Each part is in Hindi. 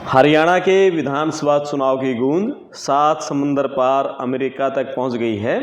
हरियाणा के विधानसभा चुनाव की गूंज 7 समंदर पार अमेरिका तक पहुंच गई है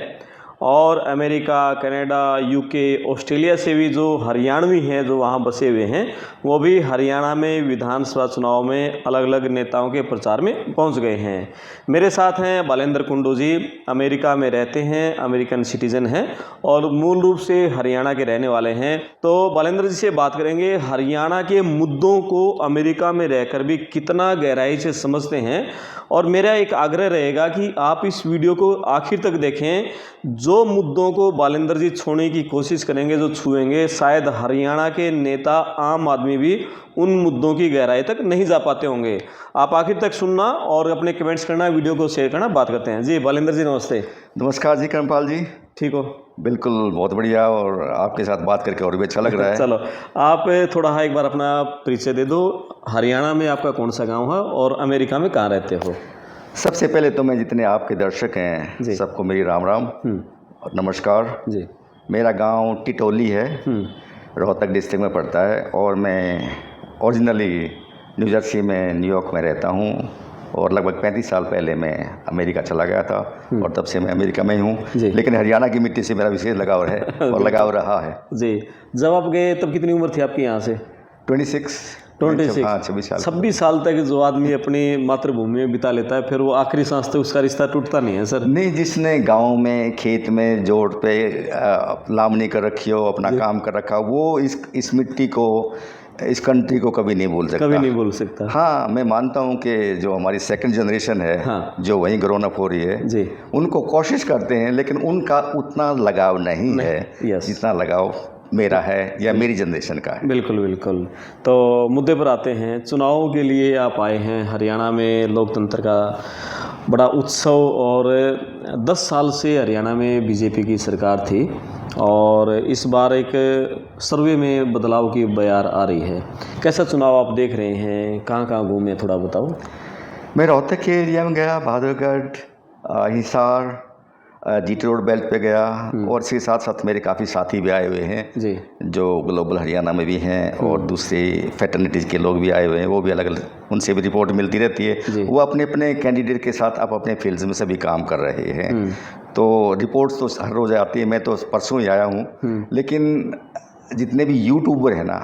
और अमेरिका, कनाडा, यूके, ऑस्ट्रेलिया से भी जो हरियाणवी हैं जो वहां बसे हुए हैं वो भी हरियाणा में विधानसभा चुनाव में अलग अलग नेताओं के प्रचार में पहुंच गए हैं। मेरे साथ हैं बालेंद्र कुंडू जी, अमेरिका में रहते हैं, अमेरिकन सिटीजन हैं और मूल रूप से हरियाणा के रहने वाले हैं। तो बालेंद्र जी से बात करेंगे हरियाणा के मुद्दों को अमेरिका में रहकर भी कितना गहराई से समझते हैं। और मेरा एक आग्रह रहेगा कि आप इस वीडियो को आखिर तक देखें। जो मुद्दों को बालेंद्र जी छूने की कोशिश करेंगे, जो छुएंगे, शायद हरियाणा के नेता, आम आदमी भी उन मुद्दों की गहराई तक नहीं जा पाते होंगे। आप आखिर तक सुनना और अपने कमेंट्स करना, वीडियो को शेयर करना। बात करते हैं जी। बालेंद्र जी नमस्ते। नमस्कार जी कर्मपाल जी, ठीक हो? बिल्कुल, बहुत बढ़िया। और आपके साथ बात करके और भी अच्छा लग रहा है। चलो आप थोड़ा एक बार अपना परिचय दे दो। हरियाणा में आपका कौन सा गांव है और अमेरिका में कहाँ रहते हो? सबसे पहले तो मैं जितने आपके दर्शक हैं सबको मेरी राम राम और नमस्कार जी। मेरा गांव टिटोली है, रोहतक डिस्ट्रिक्ट में पड़ता है और मैं ओरिजिनली न्यू जर्सी में, न्यूयॉर्क में रहता हूँ और लगभग 35 साल पहले मैं अमेरिका चला गया था और तब से मैं अमेरिका में ही हूँ। लेकिन हरियाणा की मिट्टी से मेरा विशेष लगाव है और लगाव रहा है जी। जब आप गए तब कितनी उम्र थी आपकी यहाँ से? 26 हाँ, 26 साल तक जो आदमी अपनी मातृभूमि में बिता लेता है फिर वो आखिरी सांस तक उसका रिश्ता टूटता नहीं है सर? नहीं, जिसने गांव में, खेत में, जोड़ पे लामनी कर रखी हो, अपना काम कर रखा, वो इस मिट्टी को, इस कंट्री को कभी नहीं भूल सकता। कभी नहीं भूल सकता। हाँ, मैं मानता हूँ कि जो हमारी सेकंड जनरेशन है, हाँ, जो वहीं ग्रोन अप हो रही है जी, उनको कोशिश करते हैं लेकिन उनका उतना लगाव नहीं है जितना लगाव मेरा है या मेरी जनरेशन का है। बिल्कुल बिल्कुल। तो मुद्दे पर आते हैं। चुनावों के लिए आप आए हैं। हरियाणा में लोकतंत्र का बड़ा उत्सव और 10 साल से हरियाणा में बीजेपी की सरकार थी और इस बार एक सर्वे में बदलाव की बयार आ रही है। कैसा चुनाव आप देख रहे हैं? कहाँ कहाँ घूमे, थोड़ा बताओ। मैं रोहतक के एरिया में गया, Bahadurgarh, Hisar, GT road belt पे गया और इसके साथ साथ मेरे काफ़ी साथी भी आए हुए हैं जी, जो ग्लोबल हरियाणा में भी हैं और दूसरे फैटर्निटीज़ के लोग भी आए हुए हैं। वो भी अलग अलग, उनसे भी रिपोर्ट मिलती रहती है। वो अपने अपने कैंडिडेट के साथ अब अपने फील्ड्स में सभी काम कर रहे हैं। तो रिपोर्ट्स तो हर रोज़ आती है। मैं तो परसों ही आया हूँ, लेकिन जितने भी यूट्यूबर हैं ना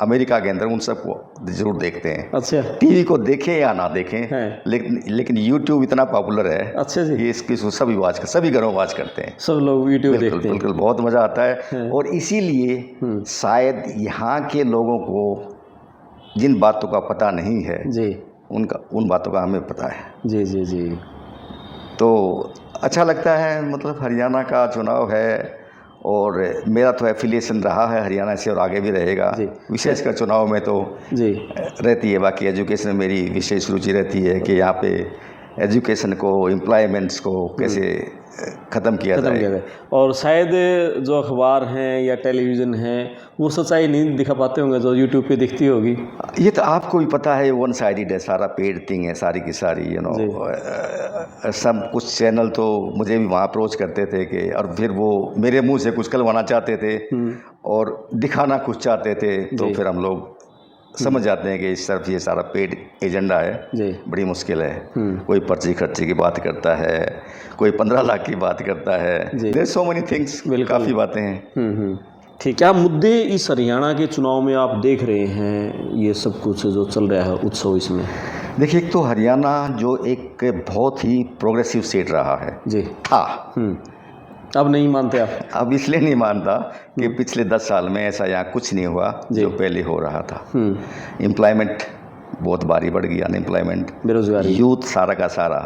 अमेरिका के अंदर, उन सबको जरूर देखते हैं। अच्छा, टीवी को देखें या ना देखें, लेकिन यूट्यूब इतना पॉपुलर है। अच्छा जी, इसकी सभी वाच कर, सभी घरों वाच करते हैं, सब लोग यूट्यूब देखते हैं। बिल्कुल, बहुत मज़ा आता है। और इसीलिए शायद यहाँ के लोगों को जिन बातों का पता नहीं है जी, उन बातों का हमें पता है जी जी जी। तो अच्छा लगता है। मतलब हरियाणा का चुनाव है और मेरा तो एफिलिएशन रहा है हरियाणा से और आगे भी रहेगा। विशेषकर चुनाव में तो जी रहती है। बाकी एजुकेशन में मेरी विशेष रुचि रहती है कि यहाँ पे एजुकेशन को, एम्प्लॉयमेंट्स को कैसे ख़त्म किया जाए। और शायद जो अखबार हैं या टेलीविज़न हैं वो सच्चाई नहीं दिखा पाते होंगे जो यूट्यूब पे दिखती होगी। ये तो आपको भी पता है, वन साइडेड है, सारा पेड थिंग है सारी की सारी, सब कुछ चैनल तो मुझे भी वहाँ अप्रोच करते थे कि, और फिर वो मेरे मुंह से कुछ कहलवाना चाहते थे और दिखाना कुछ चाहते थे। तो फिर हम लोग समझ जाते हैं कि इस तरफ ये सारा पेड एजेंडा है जी। बड़ी मुश्किल है। कोई पर्ची खर्ची की बात करता है, कोई 15 लाख की बात करता है। देयर सो मेनी थिंग्स, काफ़ी बातें हैं। ठीक। क्या मुद्दे इस हरियाणा के चुनाव में आप देख रहे हैं, ये सब कुछ जो चल रहा है उत्सव इसमें? देखिए, एक तो हरियाणा जो एक बहुत ही प्रोग्रेसिव स्टेट रहा है जी, हाँ। अब नहीं मानते आप? अब इसलिए नहीं मानता कि पिछले 10 साल में ऐसा यहाँ कुछ नहीं हुआ जो पहले हो रहा था। एम्प्लॉयमेंट बहुत भारी बढ़ गई, अनएम्प्लॉयमेंट, बेरोजगारी, यूथ सारा का सारा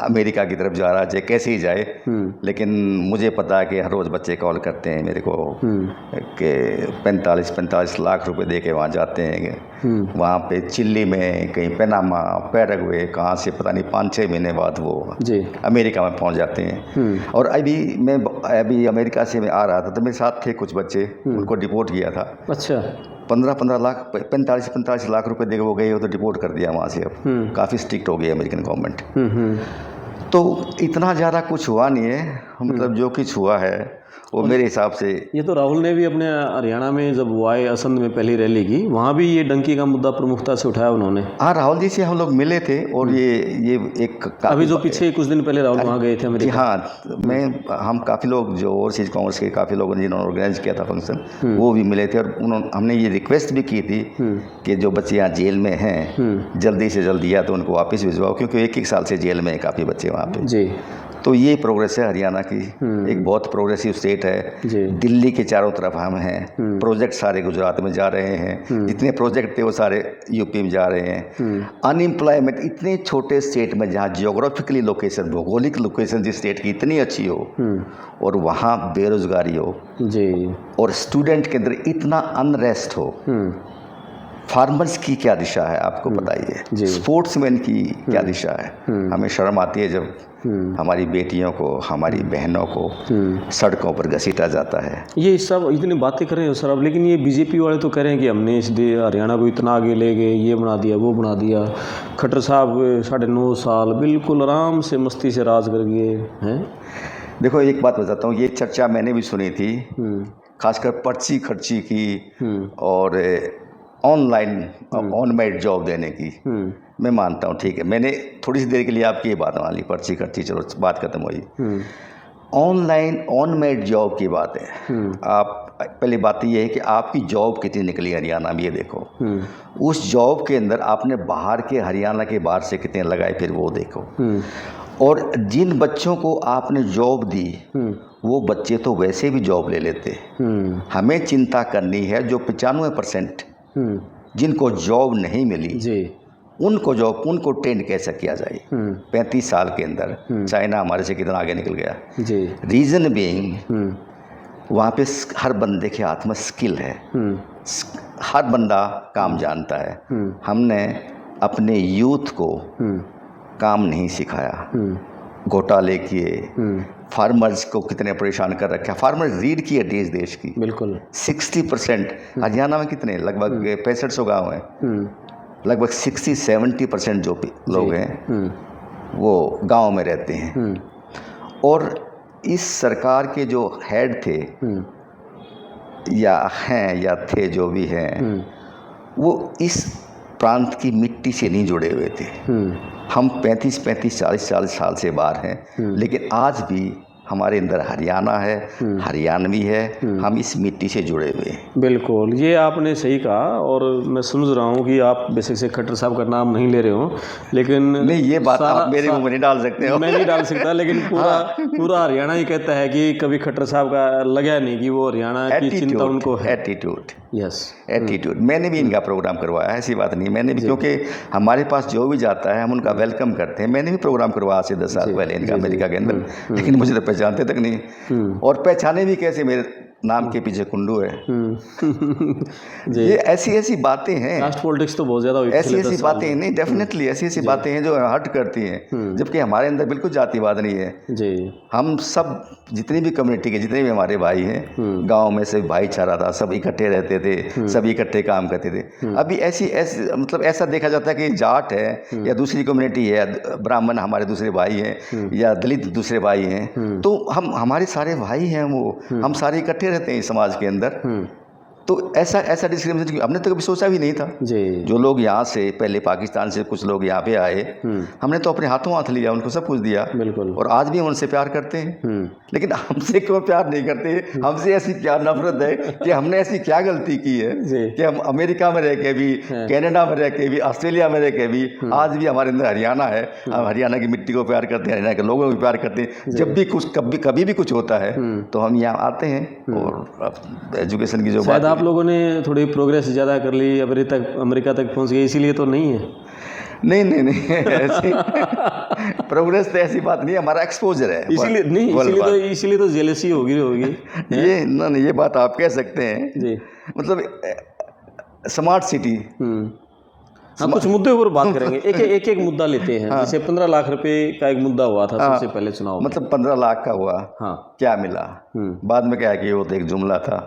अमेरिका की तरफ जा रहा है, कैसे ही जाए। लेकिन मुझे पता है कि हर रोज़ बच्चे कॉल करते हैं मेरे को कि 45 लाख रुपए दे के वहाँ जाते हैं। वहाँ पे चिल्ली में, कहीं पनामा, पैराग्वे, कहाँ से पता नहीं 5-6 महीने बाद वो अमेरिका में पहुँच जाते हैं। और अभी अमेरिका से मैं आ रहा था तो मेरे साथ थे कुछ बच्चे, उनको डिपोर्ट किया था। अच्छा, 15 लाख, 45 लाख रुपए दे के वो गए हो तो डिपोर्ट कर दिया वहाँ से। अब काफ़ी स्ट्रिक्ट हो गई अमेरिकन गवर्नमेंट। तो इतना ज़्यादा कुछ हुआ नहीं है, मतलब जो कुछ हुआ है वो मेरे हिसाब से। ये तो राहुल ने भी अपने हरियाणा में जब वो आए असंध में पहली रैली की, वहाँ भी ये डंकी का मुद्दा प्रमुखता से उठाया उन्होंने। हाँ, राहुल जी से हम लोग मिले थे और ये एक अभी जो पीछे कुछ दिन पहले राहुल वहाँ गए थे जी अमेरिका। हाँ, हम काफ़ी लोग जो ओवरसीज कांग्रेस के काफ़ी लोगों ने जिन्होंने ऑर्गेनाइज किया था फंक्शन, वो भी मिले थे और हमने ये रिक्वेस्ट भी की थी कि जो बच्चे यहाँ जेल में हैं जल्दी से जल्दी या तो उनको वापस भिजवाओ, क्योंकि 1-1 साल से जेल में है काफ़ी बच्चे वहाँ पे। जी। तो ये प्रोग्रेस है हरियाणा की, एक बहुत प्रोग्रेसिव स्टेट है। दिल्ली के चारों तरफ हम हैं, प्रोजेक्ट सारे गुजरात में जा रहे हैं, जितने प्रोजेक्ट थे वो सारे यूपी में जा रहे हैं। अनएम्प्लॉयमेंट इतने छोटे स्टेट में जहाँ जियोग्राफिकली लोकेशन, भौगोलिक लोकेशन जिस स्टेट की इतनी अच्छी हो और वहाँ बेरोजगारी हो जी, और स्टूडेंट के अंदर इतना अनरेस्ट हो, फार्मर्स की क्या दिशा है आपको बताइए, स्पोर्ट्समैन की क्या दिशा है। हमें शर्म आती है जब हमारी बेटियों को, हमारी बहनों को सड़कों पर घसीटा जाता है। ये सब इतनी बातें कर रहे हो सर अब, लेकिन ये बीजेपी वाले तो कह रहे हैं कि हमने इस हरियाणा को इतना आगे ले गए, ये बना दिया वो बना दिया। खट्टर साहब 9.5 साल बिल्कुल आराम से मस्ती से राज कर गए हैं। देखो एक बात बताता हूँ, ये चर्चा मैंने भी सुनी थी, खासकर पर्ची खर्ची की और ऑनलाइन ऑनमेड जॉब देने की। मैं मानता हूँ ठीक है, मैंने थोड़ी सी देर के लिए आपकी ये बात मान ली, पर्ची खर्ची, चलो बात खत्म हुई। ऑनलाइन ऑनमेड जॉब की बात है। आप पहली बात ये है कि आपकी जॉब कितनी निकली हरियाणा में, ये देखो। उस जॉब के अंदर आपने बाहर के, हरियाणा के बाहर से कितने लगाए फिर वो देखो। और जिन बच्चों को आपने जॉब दी वो बच्चे तो वैसे भी जॉब ले लेते। हमें चिंता करनी है जो 95% जिनको जॉब नहीं मिली जी, उनको ट्रेंड कैसे किया जाए 35 साल के अंदर। चाइना हमारे से कितना आगे निकल गया जी। रीज़न बीइंग वहाँ पे हर बंदे के हाथ में स्किल है, हर बंदा काम जानता है। हमने अपने यूथ को काम नहीं सिखाया, घोटाले किए, फार्मर्स को कितने परेशान कर रखा। फार्मर रीड की है देश की बिल्कुल 60%। हरियाणा में कितने, लगभग 6500 गाँव हैं, लगभग 60-70% जो लोग हैं वो गांव में रहते हैं। और इस सरकार के जो हेड थे या हैं या थे जो भी हैं, वो इस प्रांत की मिट्टी से नहीं जुड़े हुए थे। हम 35-40 साल से बाहर हैं, लेकिन आज भी हमारे अंदर हरियाणा है, हरियाणवी है, हम इस मिट्टी से जुड़े हुए हैं। बिल्कुल, ये आपने सही कहा और मैं समझ रहा हूँ कि आप बेसिक से खट्टर साहब का नाम नहीं ले रहे हो, लेकिन नहीं ये बात आप मेरे मुंह में नहीं डाल सकते हो। मैं नहीं डाल सकता, लेकिन पूरा हरियाणा ही कहता है कि कभी खट्टर साहब का लगा नहीं कि वो हरियाणा की चिंता उनको है। Attitude, yes attitude. मैंने भी इनका प्रोग्राम करवाया है, ऐसी बात नहीं, मैंने भी, क्योंकि हमारे पास जो भी जाता है हम उनका वेलकम करते हैं। मैंने भी प्रोग्राम करवाया से 10 साल पहले इनका अमेरिका के अंदर, लेकिन मुझे तो पहचानते तक नहीं, और पहचाने भी कैसे, मेरे नाम के पीछे कुंडू है। ये ऐसी बातें हैं, कास्ट पॉलिटिक्स तो बहुत ज़्यादा हुई, ऐसी बातें नहीं, डेफिनेटली ऐसी बातें हैं जो हर्ट करती हैं, जबकि हमारे अंदर बिल्कुल जातिवाद नहीं है जी। हम सब जितनी भी कम्युनिटी के जितने भी हमारे भाई हैं, गांव में से भाईचारा था, सब इकट्ठे रहते थे, सब इकट्ठे काम करते थे। अभी ऐसी मतलब ऐसा देखा जाता है कि जाट है या दूसरी कम्युनिटी है, ब्राह्मण हमारे दूसरे भाई हैं या दलित दूसरे भाई हैं, तो हमारे सारे भाई हैं, वो हम सारे इकट्ठे रहते हैं इस समाज के अंदर। तो ऐसा डिस्क्रिमिनेशन हमने तो कभी सोचा भी नहीं था जी। जो लोग यहाँ से पहले पाकिस्तान से कुछ लोग यहाँ पे आए, हमने तो अपने हाथों हाथ लिया, उनको सब कुछ दिया बिल्कुल, और आज भी हम उनसे प्यार करते हैं। लेकिन हमसे क्यों प्यार नहीं करते, हमसे ऐसी क्या नफरत है कि हमने ऐसी क्या गलती की है कि हम अमेरिका में रह के भी, कनाडा में रह के भी, ऑस्ट्रेलिया में रह के भी आज भी हमारे अंदर हरियाणा है। हम हरियाणा की मिट्टी को प्यार करते हैं, हरियाणा के लोगों को प्यार करते हैं। जब भी कुछ कभी भी कुछ होता है तो हम यहाँ आते हैं। और एजुकेशन की जो बात, आप लोगों ने थोड़ी प्रोग्रेस ज़्यादा कर ली, अमेरिका तक पहुंच गए, इसीलिए तो नहीं है। नहीं ऐसी प्रोग्रेस तो ऐसी बात नहीं, हमारा एक्सपोजर है, इसीलिए तो जेलसी होगी ये बात आप कह सकते हैं जी। मतलब स्मार्ट सिटी। हाँ, कुछ मुद्दे पर बात करेंगे, एक मुद्दा लेते हैं। जैसे 15 लाख रुपए का एक मुद्दा हुआ था सबसे पहले चुनाव, मतलब 15 लाख का हुआ। हाँ, क्या मिला बाद में, क्या कि वो तो एक जुमला था।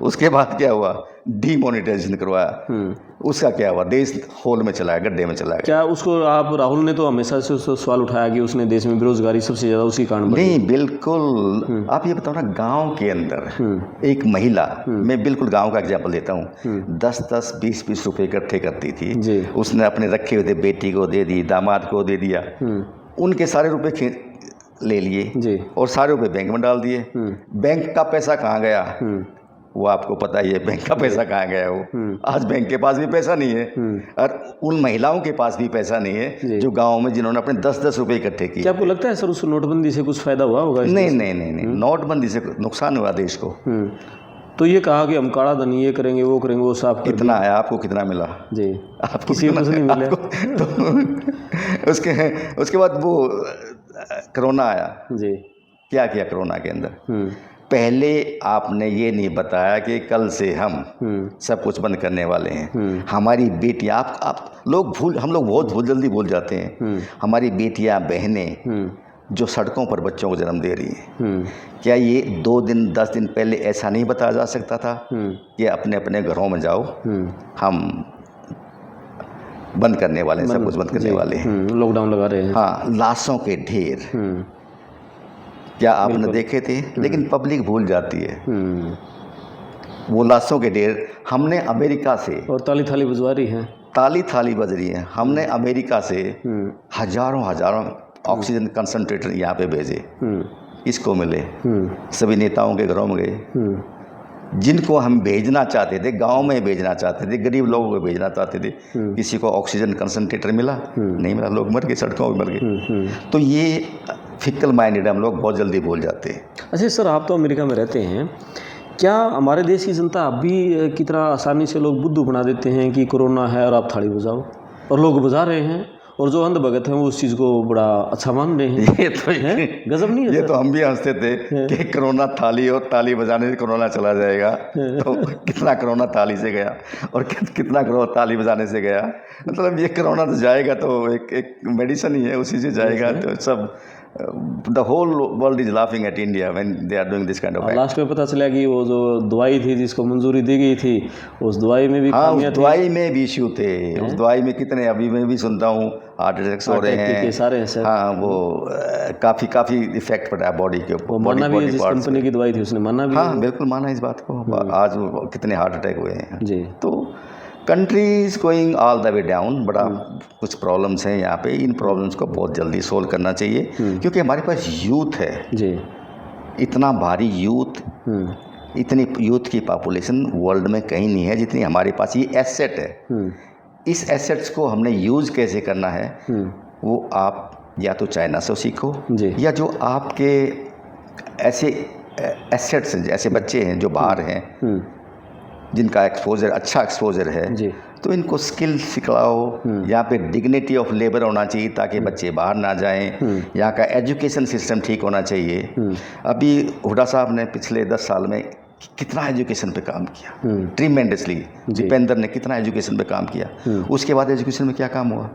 उसके बाद क्या हुआ, डीमोनेटाइजेशन करवाया, उसका क्या हुआ? देश होल में चला गया, गड्ढे में चला गया। क्या उसको आप, राहुल ने तो हमेशा से उसको सवाल उठाया कि उसने देश में बेरोजगारी सबसे ज़्यादा उसी कारण बढ़ी। नहीं, बिल्कुल। आप ये बताओ ना, गांव के अंदर एक महिला, मैं बिल्कुल गांव का एग्जांपल देता हूँ, 10-10, 20-20 रुपए इकट्ठे करती थी, उसने अपने रखे हुए थे बेटी को दे दी, दामाद को दे दिया, उनके सारे रुपए ले लिए और सारे रुपए बैंक में डाल दिए। बैंक का पैसा कहाँ गया वो आपको पता ही है, बैंक का पैसा कहाँ गया वो। आज बैंक के पास भी पैसा नहीं है और उन महिलाओं के पास भी पैसा नहीं है जो गांव में जिन्होंने अपने 10-10 रुपए इकट्ठे किए। क्या आपको लगता है सर उस नोटबंदी से कुछ फायदा हुआ होगा? नहीं, नोटबंदी से नुकसान हुआ देश को। तो ये कहा कि हम काला धन ये करेंगे वो करेंगे, वो साफ कितना आया? आपको कितना मिला? जी, आपको किसी को नहीं मिला। तो उसके बाद वो कोरोना आया जी। क्या किया कोरोना के अंदर? पहले आपने ये नहीं बताया कि कल से हम सब कुछ बंद करने वाले हैं। हमारी बेटियां, हम लोग बहुत जल्दी भूल जाते हैं। हमारी बेटियां, बहनें जो सड़कों पर बच्चों को जन्म दे रही हैं, क्या ये 2 दिन 10 दिन पहले ऐसा नहीं बताया जा सकता था कि अपने अपने घरों में जाओ, हम बंद करने वाले हैं, सब कुछ बंद करने वाले हैं, लॉकडाउन लगा रहे हैं। हाँ, लाशों के ढेर क्या आपने देखे थे? लेकिन पब्लिक भूल जाती है वो लाशों के ढेर। हमने अमेरिका से, और ताली थाली बजवा रही है, ताली थाली बज रही है, हमने अमेरिका से हजारों ऑक्सीजन कंसंट्रेटर यहाँ पे भेजे, इसको मिले, सभी नेताओं के घरों में गए, जिनको हम भेजना चाहते थे, गांव में भेजना चाहते थे, गरीब लोगों को भेजना चाहते थे, किसी को ऑक्सीजन कंसंट्रेटर मिला? नहीं मिला, लोग मर गए, सड़कों पर मर गए। तो ये फिक्कल माइंडेड हम लोग बहुत जल्दी भूल जाते हैं। अच्छा सर, आप तो अमेरिका में रहते हैं, क्या हमारे देश की जनता अब भी की तरह आसानी से लोग बुद्धू बना देते हैं कि कोरोना है और आप थाली बजाओ, और लोग बजा रहे हैं, और जो अंध भगत हैं वो उस चीज़ को बड़ा अच्छा मान रहे हैं? ये तो गजब नहीं है? ये तो हम भी हंसते थे कि कोरोना थाली, और ताली बजाने से कोरोना चला जाएगा। तो कितना कोरोना ताली से गया और कितना कोरोना ताली बजाने से गया। मतलब ये कोरोना तो जाएगा तो एक मेडिसिन ही है, उसी से जाएगा। तो सब the whole world is laughing at India when they are doing this kind of act. Last में पता चला कि वो जो दवाई थी जिसको मंजूरी दी गई थी, उस दवाई में भी, हाँ, उस दवाई में भी इशू थे। उस दवाई में कितने, अभी मैं भी सुनता हूँ, हार्ट अटैक्स हो रहे हैं सारे। हाँ, वो काफ़ी इफेक्ट पड़ा है बॉडी के ऊपर। माना भी जिस कंपनी की दवाई थी उसने माना भी। हाँ, बिल्कुल माना इस बात को। आज कितने हार्ट अटैक हुए हैं जी। तो country is going all the way down. बड़ा कुछ प्रॉब्लम्स हैं यहाँ पे, इन प्रॉब्लम्स को बहुत जल्दी सोल्व करना चाहिए, क्योंकि हमारे पास यूथ है जी, इतना भारी यूथ, इतनी यूथ की पॉपुलेशन वर्ल्ड में कहीं नहीं है जितनी हमारे पास। ये एसेट है। इस एसेट्स को हमने यूज़ कैसे करना है वो आप या तो चाइना से सीखो, या जो आपके ऐसे एसेट्स हैं, ऐसे बच्चे हैं जो बाहर हैं, जिनका एक्सपोजर, अच्छा एक्सपोजर है जी, तो इनको स्किल सिखलाओ। यहाँ पे डिग्निटी ऑफ लेबर होना चाहिए ताकि बच्चे बाहर ना जाएं। यहाँ का एजुकेशन सिस्टम ठीक होना चाहिए। अभी हुड्डा साहब ने पिछले 10 साल में कितना एजुकेशन पे काम किया, ट्रीमेंडसली। दीपेंद्र ने कितना एजुकेशन पे काम किया, उसके बाद एजुकेशन में क्या काम हुआ।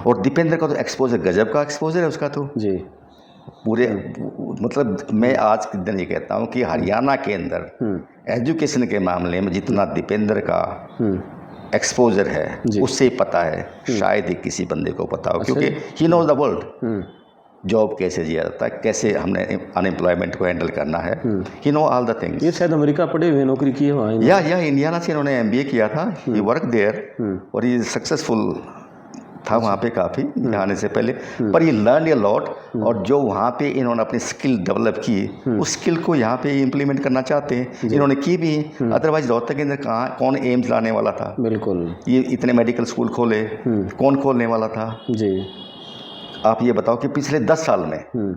और दीपेंद्र का तो एक्सपोजर, गजब का एक्सपोजर है उसका तो जी। पूरे मतलब मैं आज के दिन ये कहता हूँ कि हरियाणा के अंदर एजुकेशन के मामले में जितना दीपेंद्र का एक्सपोजर है, उससे ही पता है शायद ही किसी बंदे को पता हो, क्योंकि he knows the world. Job कैसे जिया जाता है, कैसे हमने अनएम्प्लॉयमेंट को हैंडल करना है, ही नो ऑल द थिंग्स। ये शायद अमेरिका पढ़े हुए, नौकरी की है वहाँ, या इंडियाना से इन्होंने MBA किया था, ही वर्क देयर, और ये सक्सेसफुल था वहाँ पे काफ़ी आने से पहले। पर ये लर्न ए लॉट, और जो वहाँ पे इन्होंने अपनी स्किल डेवलप की, उस स्किल को यहाँ पे इम्प्लीमेंट करना चाहते हैं, इन्होंने की भी। अदरवाइज रोहतक के अंदर कौन एम्स लाने वाला था? बिल्कुल। ये इतने मेडिकल स्कूल खोले, कौन खोलने वाला था जी? आप ये बताओ कि पिछले 10 साल में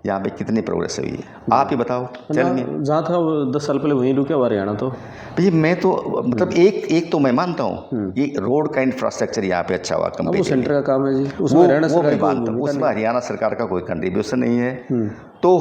यहाँ पे कितनी प्रोग्रेस हुई है, आप ही बताओ। जहाँ था 10 साल पहले वहीं रुका हुआ हरियाणा तो। भैया मैं तो मतलब एक तो मैं मानता हूँ ये रोड का इंफ्रास्ट्रक्चर यहाँ पे अच्छा हुआ, वो सेंटर का काम है जी, उसमें हरियाणा सरकार का कोई कंट्रीब्यूशन नहीं है। तो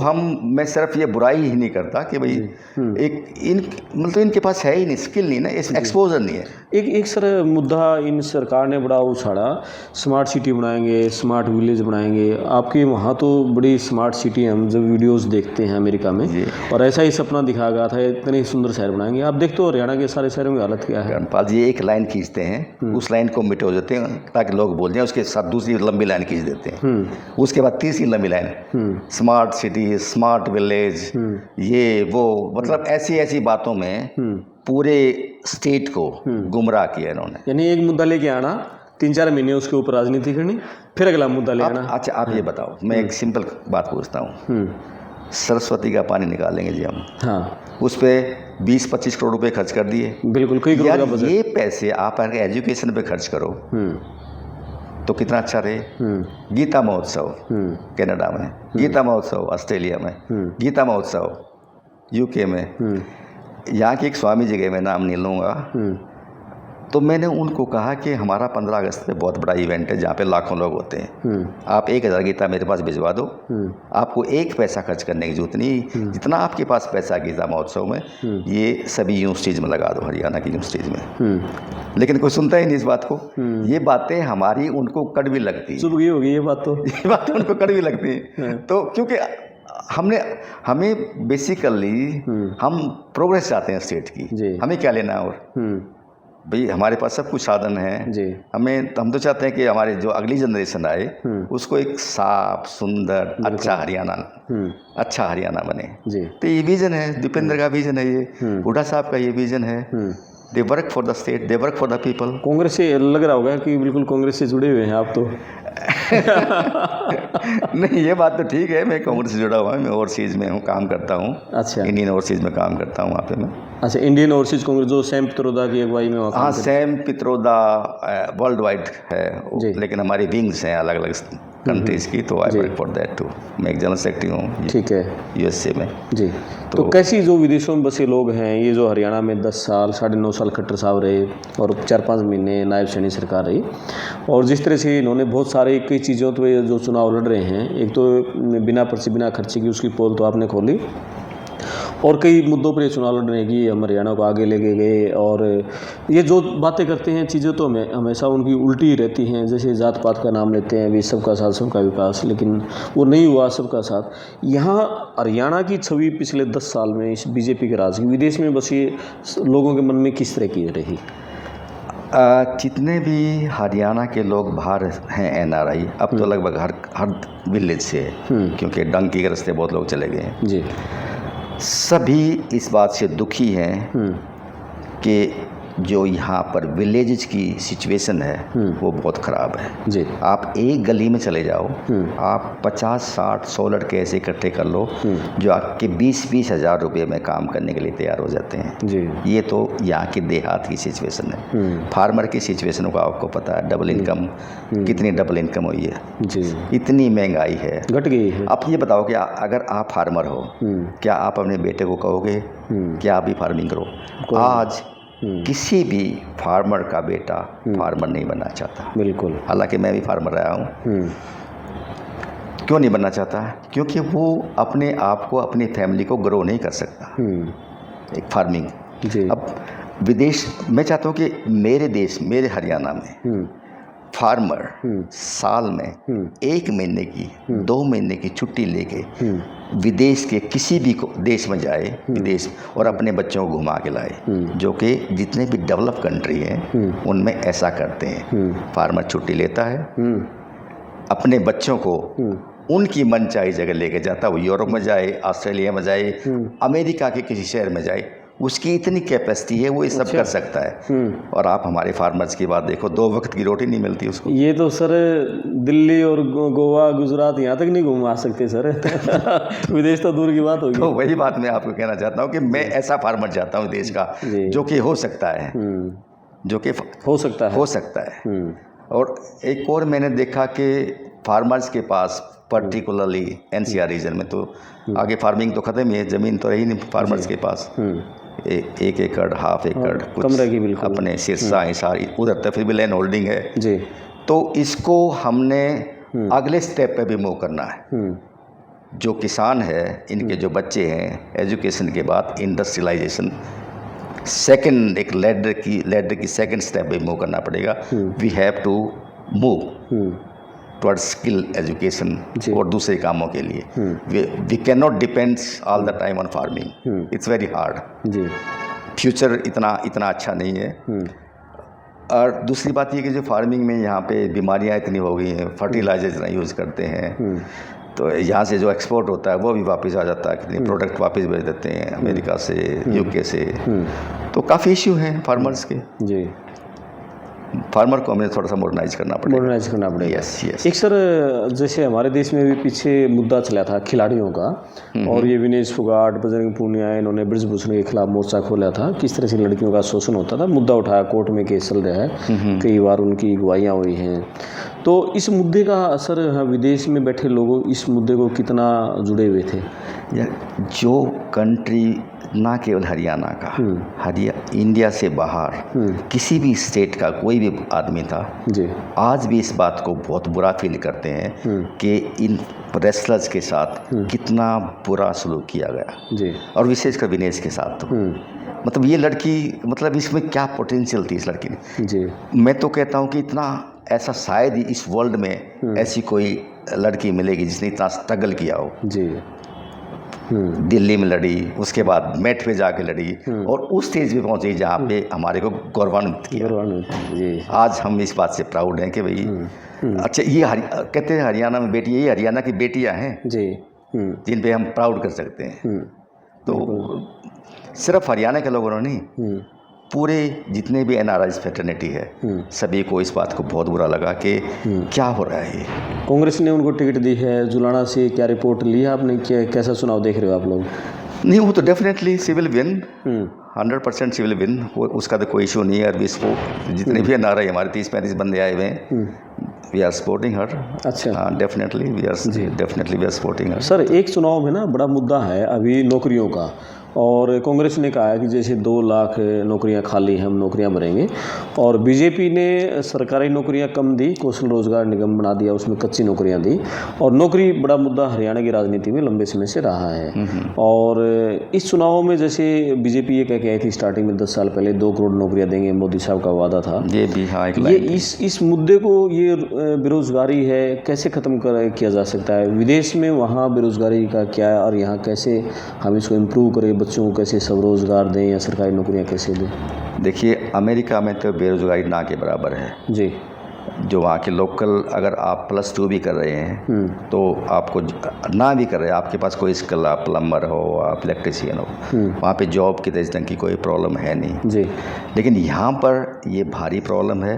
मैं सिर्फ ये बुराई ही नहीं करता कि भाई मतलब इनके पास है ही नहीं, स्किल नहीं ना, एक्सपोजर नहीं है। एक सर मुद्दा इन सरकार ने बड़ा उछाड़ा, स्मार्ट सिटी बनाएंगे, स्मार्ट विलेज बनाएंगे। आपके वहाँ तो बड़ी स्मार्ट सिटी, हम जब वीडियोस देखते हैं अमेरिका में, और ऐसा ही सपना दिखाया गया था, इतने सुंदर शहर बनाएंगे। आप देखते हो हरियाणा के सारे शहरों की हालत क्या है। रणपाल जी एक लाइन खींचते हैं, उस लाइन को मिटो देते हैं ताकि लोग बोल जाएं, उसके साथ दूसरी लंबी लाइन खींच देते हैं, उसके बाद तीसरी लंबी line, smart city, smart village, ये वो, मतलब ऐसी ऐसी बातों में पूरे स्टेट को गुमराह किया इन्होंने। यानी एक मुद्दा लेके आना, 3-4 महीने उसके ऊपर राजनीति करनी, फिर अगला मुद्दा ले आना। अच्छा आप ये बताओ, मैं एक सिंपल बात पूछता हूँ, सरस्वती का पानी निकालेंगे जी हम, हाँ, उस पर 20-25 करोड़ रुपए खर्च कर दिए, बिल्कुल, कई करोड़ का बजट। ये पैसे आप अगर एजुकेशन पे खर्च करो तो कितना अच्छा रहे। गीता महोत्सव कनाडा में, गीता महोत्सव ऑस्ट्रेलिया में, गीता महोत्सव यूके में, यहाँ के एक स्वामी जी गए, मैं नाम नहीं लूँगा, तो मैंने उनको कहा कि हमारा 15 अगस्त पे बहुत बड़ा इवेंट है जहाँ पे लाखों लोग होते हैं, आप 1000 गीता मेरे पास भिजवा दो, आपको एक पैसा खर्च करने की जरूरत नहीं, जितना आपके पास पैसा गीता महोत्सव में, ये सभी यूनिवर्सिटीज़ में लगा दो, हरियाणा की यूनिवर्सिटीज़ में। लेकिन कोई सुनता ही नहीं इस बात को। ये बातें हमारी उनको कड़वी लगती है, चुभ गई होगी ये बात, तो ये बातें उनको कड़वी लगती है। तो क्योंकि हमें बेसिकली हम प्रोग्रेस चाहते हैं स्टेट की, हमें क्या लेना है, और भाई हमारे पास सब कुछ साधन है जी, हम तो चाहते हैं कि हमारे जो अगली जनरेशन आए उसको एक साफ सुंदर अच्छा हरियाणा बने जी। तो ये विजन है, दीपेंद्र का विजन है, ये हुड्डा साहब का ये विजन है। They work for the state, they work for the people. Congress से लग रहा होगा कि बिल्कुल कांग्रेस से जुड़े हुए हैं आप तो। नहीं ये बात तो ठीक है, मैं कांग्रेस से जुड़ा हुआ हूँ, मैं ओवरसीज़ में हूँ, काम करता हूँ। अच्छा, इंडियन ओवरसीज़ में काम करता हूँ वहाँ पे मैं। अच्छा, इंडियन ओवरसीज़ कांग्रेस जो सैम पित्रोदा की अगुवाई में, हाँ सैम पित्रोदा वर्ल्ड वाइड है, लेकिन हमारी विंग्स हैं अलग अलग कंट्रीज़ की, तो I work for that too. मैं एक जनरल सेक्रेटरी हूँ, ठीक है, यूएसए में जी। तो कैसी जो विदेशों में बसे लोग हैं, ये जो हरियाणा में 10 साल 9.5 साल खट्टर साहब रहे और 4-5 महीने नायब सैनी सरकार रही, और जिस तरह से इन्होंने बहुत सारे कई चीज़ों पर जो चुनाव लड़ रहे हैं, एक तो बिना पर्ची बिना खर्चे की उसकी पोल तो आपने खोली, और कई मुद्दों पर ये चुनाव लड़ने की हम हरियाणा को आगे लेके गए, और ये जो बातें करते हैं चीज़ें तो हमेशा उनकी उल्टी ही रहती हैं। जैसे जात पात का नाम लेते हैं, भी सबका साथ सबका विकास, लेकिन वो नहीं हुआ सबका साथ। यहाँ हरियाणा की छवि पिछले 10 साल में इस बीजेपी के राज की विदेश में बसे लोगों के मन में किस तरह की रही? जितने भी हरियाणा के लोग बाहर हैं एनआरआई, अब तो लगभग हर विलेज से है, क्योंकि डंकी के रास्ते बहुत लोग चले गए हैं जी। सभी इस बात से दुखी हैं कि जो यहाँ पर विलेजेस की सिचुएशन है वो बहुत ख़राब है जी। आप एक गली में चले जाओ, आप 50-60-100 लड़के ऐसे इकट्ठे कर लो जो आपके 20-20 हज़ार रुपये में काम करने के लिए तैयार हो जाते हैं जी। ये तो यहाँ के देहात की सिचुएशन है। फार्मर की सिचुएशन को आपको पता है, डबल इनकम, कितनी डबल इनकम हुई है जी, इतनी महंगाई है, घट गई है। आप ये बताओ कि अगर आप फार्मर हो, क्या आप अपने बेटे को कहोगे कि आप भी फार्मिंग करो? आज किसी भी फार्मर का बेटा फार्मर नहीं बनना चाहता, बिल्कुल। हालांकि मैं भी फार्मर रहा हूँ। क्यों नहीं बनना चाहता? क्योंकि वो अपने आप को, अपनी फैमिली को ग्रो नहीं कर सकता एक फार्मिंग जी। अब विदेश, मैं चाहता हूँ कि मेरे देश, मेरे हरियाणा में फार्मर साल में 1 महीने की 2 महीने की छुट्टी लेके विदेश के किसी भी देश में जाए, विदेश, और अपने बच्चों को घुमा के लाए, जो कि जितने भी डेवलप कंट्री हैं उनमें ऐसा करते हैं। फार्मर छुट्टी लेता है, अपने बच्चों को उनकी मनचाही जगह लेके जाता है, वो यूरोप में जाए, ऑस्ट्रेलिया में जाए, अमेरिका के किसी शहर में जाए, उसकी इतनी कैपेसिटी है, वो ये सब कर सकता है। और आप हमारे फार्मर्स की बात देखो, 2 वक्त की रोटी नहीं मिलती उसको। ये तो सर दिल्ली और गोवा गुजरात यहाँ तक नहीं घुमा सकते सर। विदेश तो दूर की बात होगी। तो वही बात मैं आपको कहना चाहता हूँ कि मैं ऐसा फार्मर चाहता हूँ देश का, जो कि हो सकता है, जो कि हो सकता है। और एक और मैंने देखा कि फार्मर्स के पास, पर्टिकुलरली एनसीआर रीजन में, तो आगे फार्मिंग तो ख़त्म ही है, ज़मीन तो रही नहीं फार्मर्स के पास। 1 एकड़, हाफ एकड़, कुछ अपने सिरसा हिसार उधर तक फिर भी लैंड होल्डिंग है जी। तो इसको हमने अगले स्टेप पे भी मूव करना है। जो किसान है, इनके जो बच्चे हैं, एजुकेशन के बाद इंडस्ट्रियलाइजेशन, सेकंड एक लैडर की सेकंड स्टेप पे मूव करना पड़ेगा। We have to move towards skill education और दूसरे कामों के लिए। We can not depends all the time on farming, it's very hard जी। फ्यूचर इतना अच्छा नहीं है। और दूसरी बात ये कि जो फार्मिंग में यहाँ पे बीमारियाँ इतनी हो गई हैं, फर्टिलाइजर इतना यूज़ करते हैं, तो यहाँ से जो एक्सपोर्ट होता है वो भी वापस आ जाता है, कितने प्रोडक्ट वापस भेज देते हैं अमेरिका से, यूके से। तो काफ़ी इश्यू हैं फार्मर्स के जी। फार्मर को हमें थोड़ा सा मॉडर्नाइज करना पड़ेगा। यस। एक सर, जैसे हमारे देश में भी पीछे मुद्दा चला था खिलाड़ियों का, और ये विनेश फोगाट, बजरंग पूनिया, इन्होंने ब्रिजभूषण के खिलाफ मोर्चा खोला था, किस तरह से लड़कियों का शोषण होता था, मुद्दा उठाया, कोर्ट में केस चल रहा है, कई बार उनकी गवाहियाँ हुई हैं। तो इस मुद्दे का असर विदेश में बैठे लोगों इस मुद्दे को कितना जुड़े हुए थे? जो कंट्री ना केवल हरियाणा का, इंडिया से बाहर किसी भी स्टेट का कोई भी आदमी था जी, आज भी इस बात को बहुत बुरा फील करते हैं कि इन रेसलर्स के साथ कितना बुरा सलूक किया गया जी, और विशेषकर विनेश के साथ। तो मतलब ये लड़की, मतलब इसमें क्या पोटेंशियल थी इस लड़की ने जी। मैं तो कहता हूँ कि इतना ऐसा शायद ही इस वर्ल्ड में ऐसी कोई लड़की मिलेगी जिसने इतना स्ट्रगल किया हो जी। दिल्ली में लड़ी, उसके बाद मेट पे जाके लड़ी, और उस स्टेज पे पहुंची जहाँ पे हमारे को गौरवान्वित किया। आज हम इस बात से प्राउड हैं कि भाई अच्छा, ये कहते हैं हरियाणा में बेटी, ये हरियाणा की बेटियां हैं जी, जिन पे हम प्राउड कर सकते हैं। तो सिर्फ हरियाणा के लोगों ने नहीं, पूरे जितने भी NRI फ्रेटर्निटी है, सभी को इस बात को बहुत बुरा लगा कि क्या हो रहा है। कांग्रेस ने उनको टिकट दी है जुलाना से, क्या रिपोर्ट लिया आपने, कैसा चुनाव देख रहे हो आप लोग? नहीं, वो तो definitely civil win, 100% civil win, उसका तो कोई इशू नहीं है। अभी इसको जितने भी NRI हमारे 30-35 बंदे आए हुए हैं, वी आर सपोर्टिंग हर। अच्छा, definitely we are supporting her. Sir, एक चुनाव में ना बड़ा मुद्दा है अभी नौकरियों का, और कांग्रेस ने कहा है कि जैसे 2 लाख नौकरियां खाली हैं, हम नौकरियां भरेंगे, और बीजेपी ने सरकारी नौकरियां कम दी, कौशल रोजगार निगम बना दिया, उसमें कच्ची नौकरियां दी, और नौकरी बड़ा मुद्दा हरियाणा की राजनीति में लंबे समय से रहा है। और इस चुनावों में जैसे बीजेपी ये कह के आई थी स्टार्टिंग में 10 साल पहले 2 करोड़ नौकरियां देंगे, मोदी साहब का वादा था ये भी। हाँ, ये इस मुद्दे को, ये बेरोजगारी है, कैसे ख़त्म किया जा सकता है? विदेश में वहाँ बेरोजगारी का क्या है, और यहाँ कैसे हम इसको इम्प्रूव करें, बच्चों को कैसे स्वरोजगार दें या सरकारी नौकरियां कैसे दें? देखिए, अमेरिका में तो बेरोजगारी ना के बराबर है जी। जो वहाँ के लोकल, अगर आप +2 भी कर रहे हैं तो आपको ना भी कर रहे हैं, आपके पास कोई स्किल, आप प्लम्बर हो, आप इलेक्ट्रीशियन हो, वहाँ पे जॉब की तरह की कोई प्रॉब्लम है नहीं जी। लेकिन यहाँ पर ये भारी प्रॉब्लम है।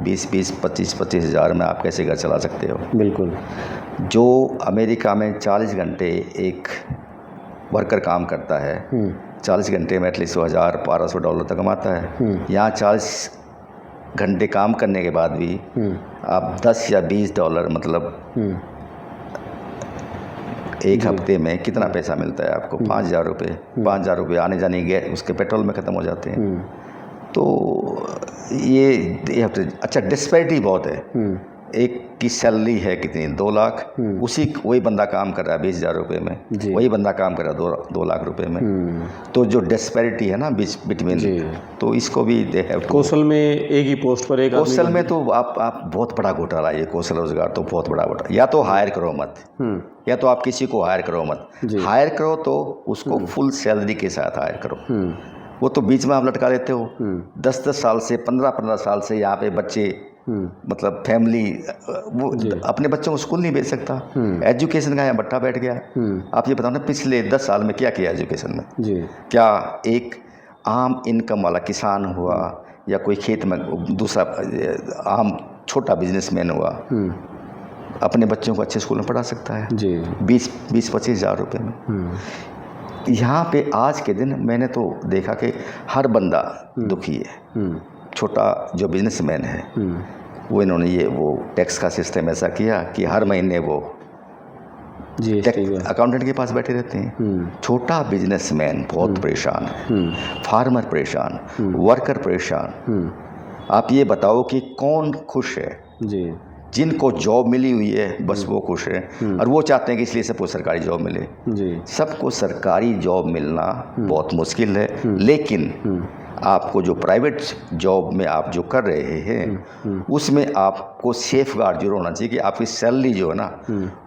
20-20, 25-25 हज़ार में आप कैसे घर चला सकते हो? बिल्कुल। जो अमेरिका में 40 घंटे एक वर्कर काम करता है, 40 घंटे में एटलीस्ट $1,000-1,200 तक कमाता है। यहाँ 40 घंटे काम करने के बाद भी आप $10 या $20, मतलब एक हफ्ते में कितना पैसा मिलता है आपको? 5,000 रुपये। 5,000 रुपये आने जाने गए उसके पेट्रोल में ख़त्म हो जाते हैं। तो ये हफ्ते, अच्छा, डिस्पैरिटी बहुत है। एक की सैलरी है कितनी? 2 लाख, वही बंदा काम कर रहा है 20,000 रुपये में, वही बंदा काम कर रहा है 2 लाख रुपए में। तो जो डिस्पैरिटी है ना बिटवीन, तो इसको भी दे हैव। कौशल में एक ही पोस्ट पर एक, कौशल में तो आप बहुत बड़ा घोटाला है ये कौशल रोजगार, तो बहुत बड़ा घोटाला। या तो हायर करो मत, या तो आप किसी को हायर करो मत। हायर करो तो उसको फुल सैलरी के साथ हायर करो। वो तो बीच में आप लटका देते हो। 10-10 साल से, 15-15 साल से यहाँ पे बच्चे, मतलब फैमिली, वो अपने बच्चों को स्कूल नहीं भेज सकता। एजुकेशन का यहाँ बट्टा बैठ गया। आप ये बताओ ना, पिछले 10 साल में क्या किया एजुकेशन में जी? क्या एक आम इनकम वाला किसान हुआ, या कोई खेत में दूसरा आम छोटा बिजनेसमैन हुआ, अपने बच्चों को अच्छे स्कूल में पढ़ा सकता है जी? 20-25 हज़ार रुपये में। यहाँ पे आज के दिन मैंने तो देखा कि हर बंदा दुखी है। छोटा जो बिजनेसमैन है, वो इन्होंने वो टैक्स का सिस्टम ऐसा किया कि हर महीने वो अकाउंटेंट के पास बैठे रहते हैं। छोटा बिजनेसमैन बहुत परेशान है, फार्मर परेशान, वर्कर परेशान। आप ये बताओ कि कौन खुश है जी? जिनको जॉब मिली हुई है बस वो खुश हैं और वो चाहते हैं कि इसलिए सबको सरकारी जॉब मिले। जी। सबको सरकारी जॉब मिलना बहुत मुश्किल है, लेकिन आपको जो प्राइवेट जॉब में आप जो कर रहे हैं उसमें आपको सेफ गार्ड जरूर होना चाहिए कि आपकी सैलरी जो है ना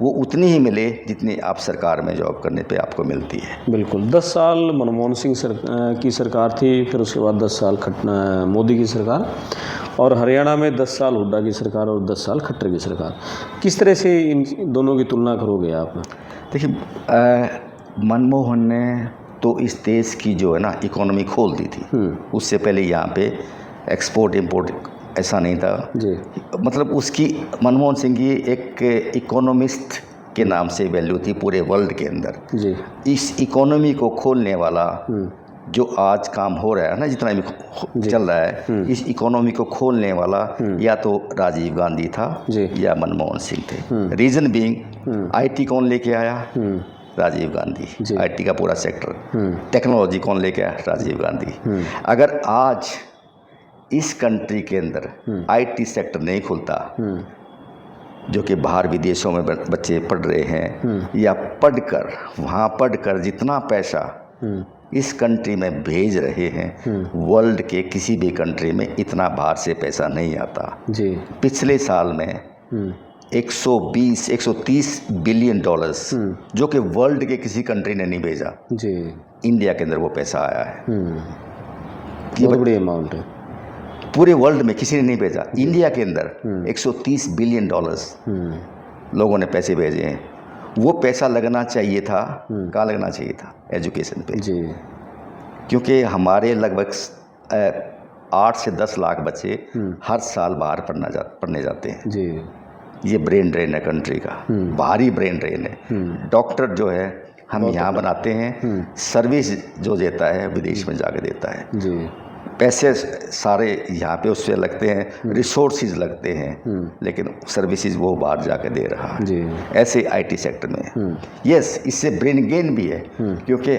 वो उतनी ही मिले जितनी आप सरकार में जॉब करने पे आपको मिलती है। बिल्कुल। 10 साल मनमोहन सिंह की सरकार थी, फिर उसके बाद 10 साल मोदी की सरकार, और हरियाणा में 10 साल हुड्डा की सरकार और 10 साल खट्टर की सरकार। किस तरह से इन दोनों की तुलना करोगे आप? देखिए, मनमोहन ने तो इस देश की जो है ना इकोनॉमी खोल दी थी। उससे पहले यहाँ पे एक्सपोर्ट इंपोर्ट ऐसा नहीं था जी। मतलब उसकी, मनमोहन सिंह की एक इकोनॉमिस्ट के नाम से वैल्यू थी पूरे वर्ल्ड के अंदर जी। इस इकोनॉमी को खोलने वाला जो आज काम हो रहा है ना, जितना भी चल रहा है, इस इकोनॉमी को खोलने वाला या तो राजीव गांधी था या मनमोहन सिंह थे। रीजन बीइंग, आईटी कौन लेके आया? राजीव गांधी। आईटी का पूरा सेक्टर, टेक्नोलॉजी कौन लेके आया? राजीव गांधी। अगर आज इस कंट्री के अंदर आईटी सेक्टर नहीं खुलता, जो कि बाहर विदेशों में बच्चे पढ़ रहे हैं या वहाँ पढ़कर जितना पैसा इस कंट्री में भेज रहे हैं, वर्ल्ड के किसी भी कंट्री में इतना बाहर से पैसा नहीं आता जी। पिछले साल में 120-130 बिलियन डॉलर्स जो कि वर्ल्ड के किसी कंट्री ने नहीं भेजा जी, इंडिया के अंदर वो पैसा आया है। ये बहुत बड़ी अमाउंट है, पूरे वर्ल्ड में किसी ने नहीं भेजा। इंडिया के अंदर 130 बिलियन डॉलर्स लोगों ने पैसे भेजे हैं। वो पैसा लगना चाहिए था, कहाँ लगना चाहिए था? एजुकेशन पे जी। क्योंकि हमारे लगभग 8 से 10 लाख बच्चे हर साल बाहर पढ़ने जाते हैं जी। ये ब्रेन ड्रेन है कंट्री का, भारी ब्रेन ड्रेन है। डॉक्टर जो है हम यहाँ बनाते हैं, सर्विस जो देता है विदेश में जाके देता है जी। पैसे सारे यहाँ पे उससे लगते हैं, रिसोर्सेज लगते हैं, लेकिन सर्विसेज वो बाहर जाके दे रहा है जी। ऐसे आईटी सेक्टर में यस, इससे ब्रेन गेन भी है क्योंकि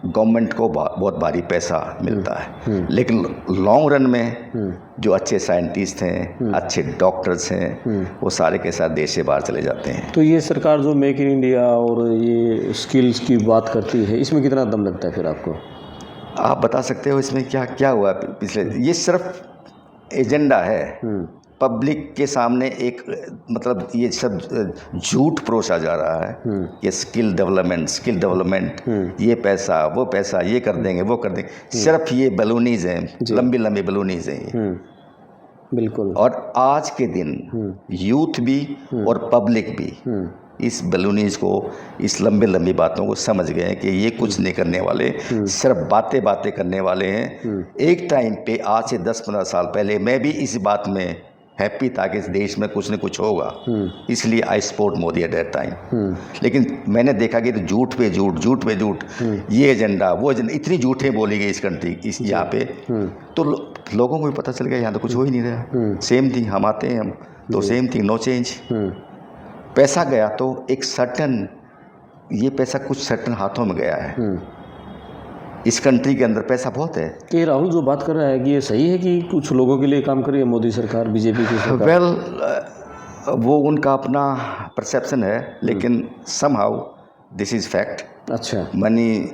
गवर्नमेंट को बहुत भारी पैसा मिलता है, लेकिन लॉन्ग रन में जो अच्छे साइंटिस्ट हैं, अच्छे डॉक्टर्स हैं, वो सारे के साथ देश से बाहर चले जाते हैं। तो ये सरकार जो मेक इन इंडिया और ये स्किल्स की बात करती है, इसमें कितना दम लगता है फिर आपको? आप बता सकते हो इसमें क्या क्या हुआ पिछले? ये सिर्फ एजेंडा है, पब्लिक के सामने एक मतलब ये सब झूठ परोसा जा रहा है। ये स्किल डेवलपमेंट, ये पैसा वो पैसा, ये कर देंगे वो कर देंगे, सिर्फ ये बलूनीज हैं, लंबी लंबी बलूनीज हैं ये। बिल्कुल। और आज के दिन यूथ भी और पब्लिक भी इस बलूनीज को, इस लंबी लंबी बातों को समझ गए हैं कि ये कुछ नहीं करने वाले, सिर्फ बातें करने वाले हैं। एक टाइम पे आज से 10-15 साल पहले मैं भी इस बात में हैप्पी था कि इस देश में कुछ न कुछ होगा, इसलिए I support Modi at that time. लेकिन मैंने देखा कि झूठ पे झूठ, ये एजेंडा वो एजेंडा, इतनी झूठें बोली गई इस कंट्री इस यहाँ पे, तो लोगों को भी पता चल गया यहाँ तो कुछ हो ही नहीं रहा। सेम थिंग, हम आते हैं हम तो सेम थिंग, नो चेंज। पैसा गया तो एक सर्टन, ये पैसा कुछ सर्टन हाथों में गया है। इस कंट्री के अंदर पैसा बहुत है। कि राहुल जो बात कर रहा है कि ये सही है कि कुछ लोगों के लिए काम कर रही है मोदी सरकार, बीजेपी की सरकार? वेल, वो उनका अपना परसेप्शन है, लेकिन समहाउ दिस इज़ फैक्ट। अच्छा। मनी,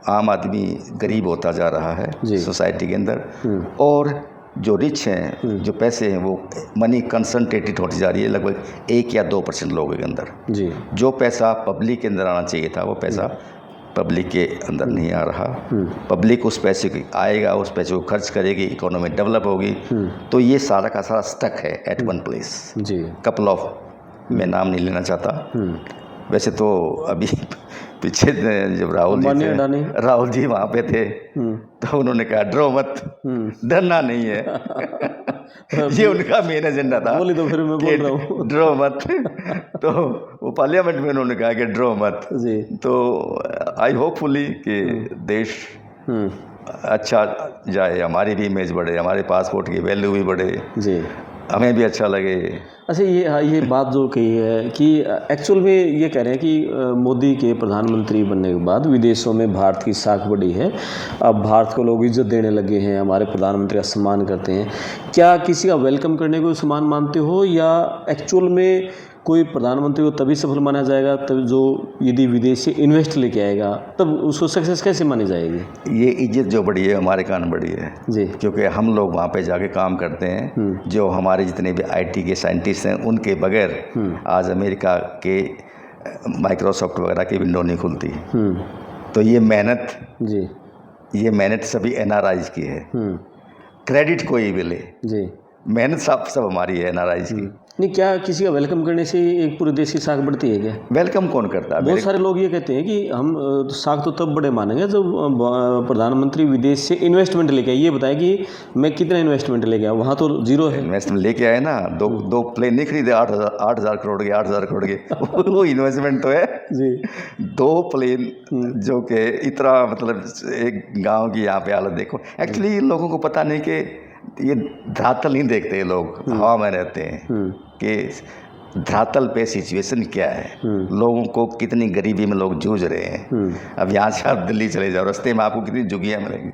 आम आदमी गरीब होता जा रहा है सोसाइटी के अंदर, और जो रिच हैं, जो पैसे हैं, वो मनी कंसंट्रेटेड होती जा रही है लगभग 1 या 2% लोगों के अंदर जी। जो पैसा पब्लिक के अंदर आना चाहिए था वो पैसा पब्लिक के अंदर नहीं आ रहा। पब्लिक उस पैसे की आएगा, उस पैसे को खर्च करेगी, इकोनॉमी डेवलप होगी, तो ये सारा का सारा स्टक है एट वन प्लेस जी। कपल ऑफ, मैं नाम नहीं लेना चाहता, वैसे तो अभी पीछे जब राहुल जी वहाँ पे थे तो उन्होंने कहा डरो मत, डरना नहीं है। ये उनका मेन एजेंडा था। बोली तो फिर मैं बोल रहा हूँ डरो मत। तो वो पार्लियामेंट में उन्होंने कहा कि डरो मत जी। तो आई होपफुली कि देश अच्छा जाए, हमारी भी इमेज बढ़े, हमारे पासपोर्ट की वैल्यू भी बढ़े जी। हमें भी अच्छा लगे। अच्छा, ये बात जो कही है कि एक्चुअल में ये कह रहे हैं कि मोदी के प्रधानमंत्री बनने के बाद विदेशों में भारत की साख बढ़ी है, अब भारत को लोग इज्जत देने लगे हैं, हमारे प्रधानमंत्री का सम्मान करते हैं। क्या किसी का वेलकम करने को सम्मान मानते हो, या एक्चुअल में कोई प्रधानमंत्री को तभी सफल माना जाएगा तब जो यदि विदेश से इन्वेस्ट लेके आएगा, तब उसको सक्सेस कैसे मानी जाएगी? ये इज्जत जो बढ़ी है हमारे कारण बढ़ी है जी, क्योंकि हम लोग वहाँ पे जाके काम करते हैं। जो हमारे जितने भी आईटी के साइंटिस्ट हैं उनके बगैर आज अमेरिका के माइक्रोसॉफ्ट वगैरह की विंडो नहीं खुलती। तो ये मेहनत जी, ये मेहनत सभी एनआरआईज की है। क्रेडिट कोई भी ले, जी, मेहनत सब हमारी है एनआरआईज की। नहीं, क्या किसी का वेलकम करने से एक पूरे देश की साख बढ़ती है क्या? वेलकम कौन करता है? बहुत सारे लोग ये कहते हैं कि हम साख तो तब बड़े मानेंगे जब प्रधानमंत्री विदेश से इन्वेस्टमेंट लेके आए। ये बताएं कि मैं कितना इन्वेस्टमेंट लेके आया, वहाँ तो जीरो है। इन्वेस्टमेंट लेके आए ना, दो प्लेन नहीं खरीदे 8,000 करोड़ के, 8,000 करोड़ के वो इन्वेस्टमेंट तो है जी। 2 प्लेन जो कि इतना मतलब एक गांव की यहाँ पे हालत देखो। एक्चुअली इन लोगों को पता नहीं कि ये धरातल नहीं देखते, ये लोग हवा में रहते हैं कि धरातल पे सिचुएशन क्या है, लोगों को कितनी गरीबी में लोग जूझ रहे हैं। अब यहाँ से आप दिल्ली चले जाओ, रास्ते में आपको कितनी झुग्गियाँ मिलेंगी,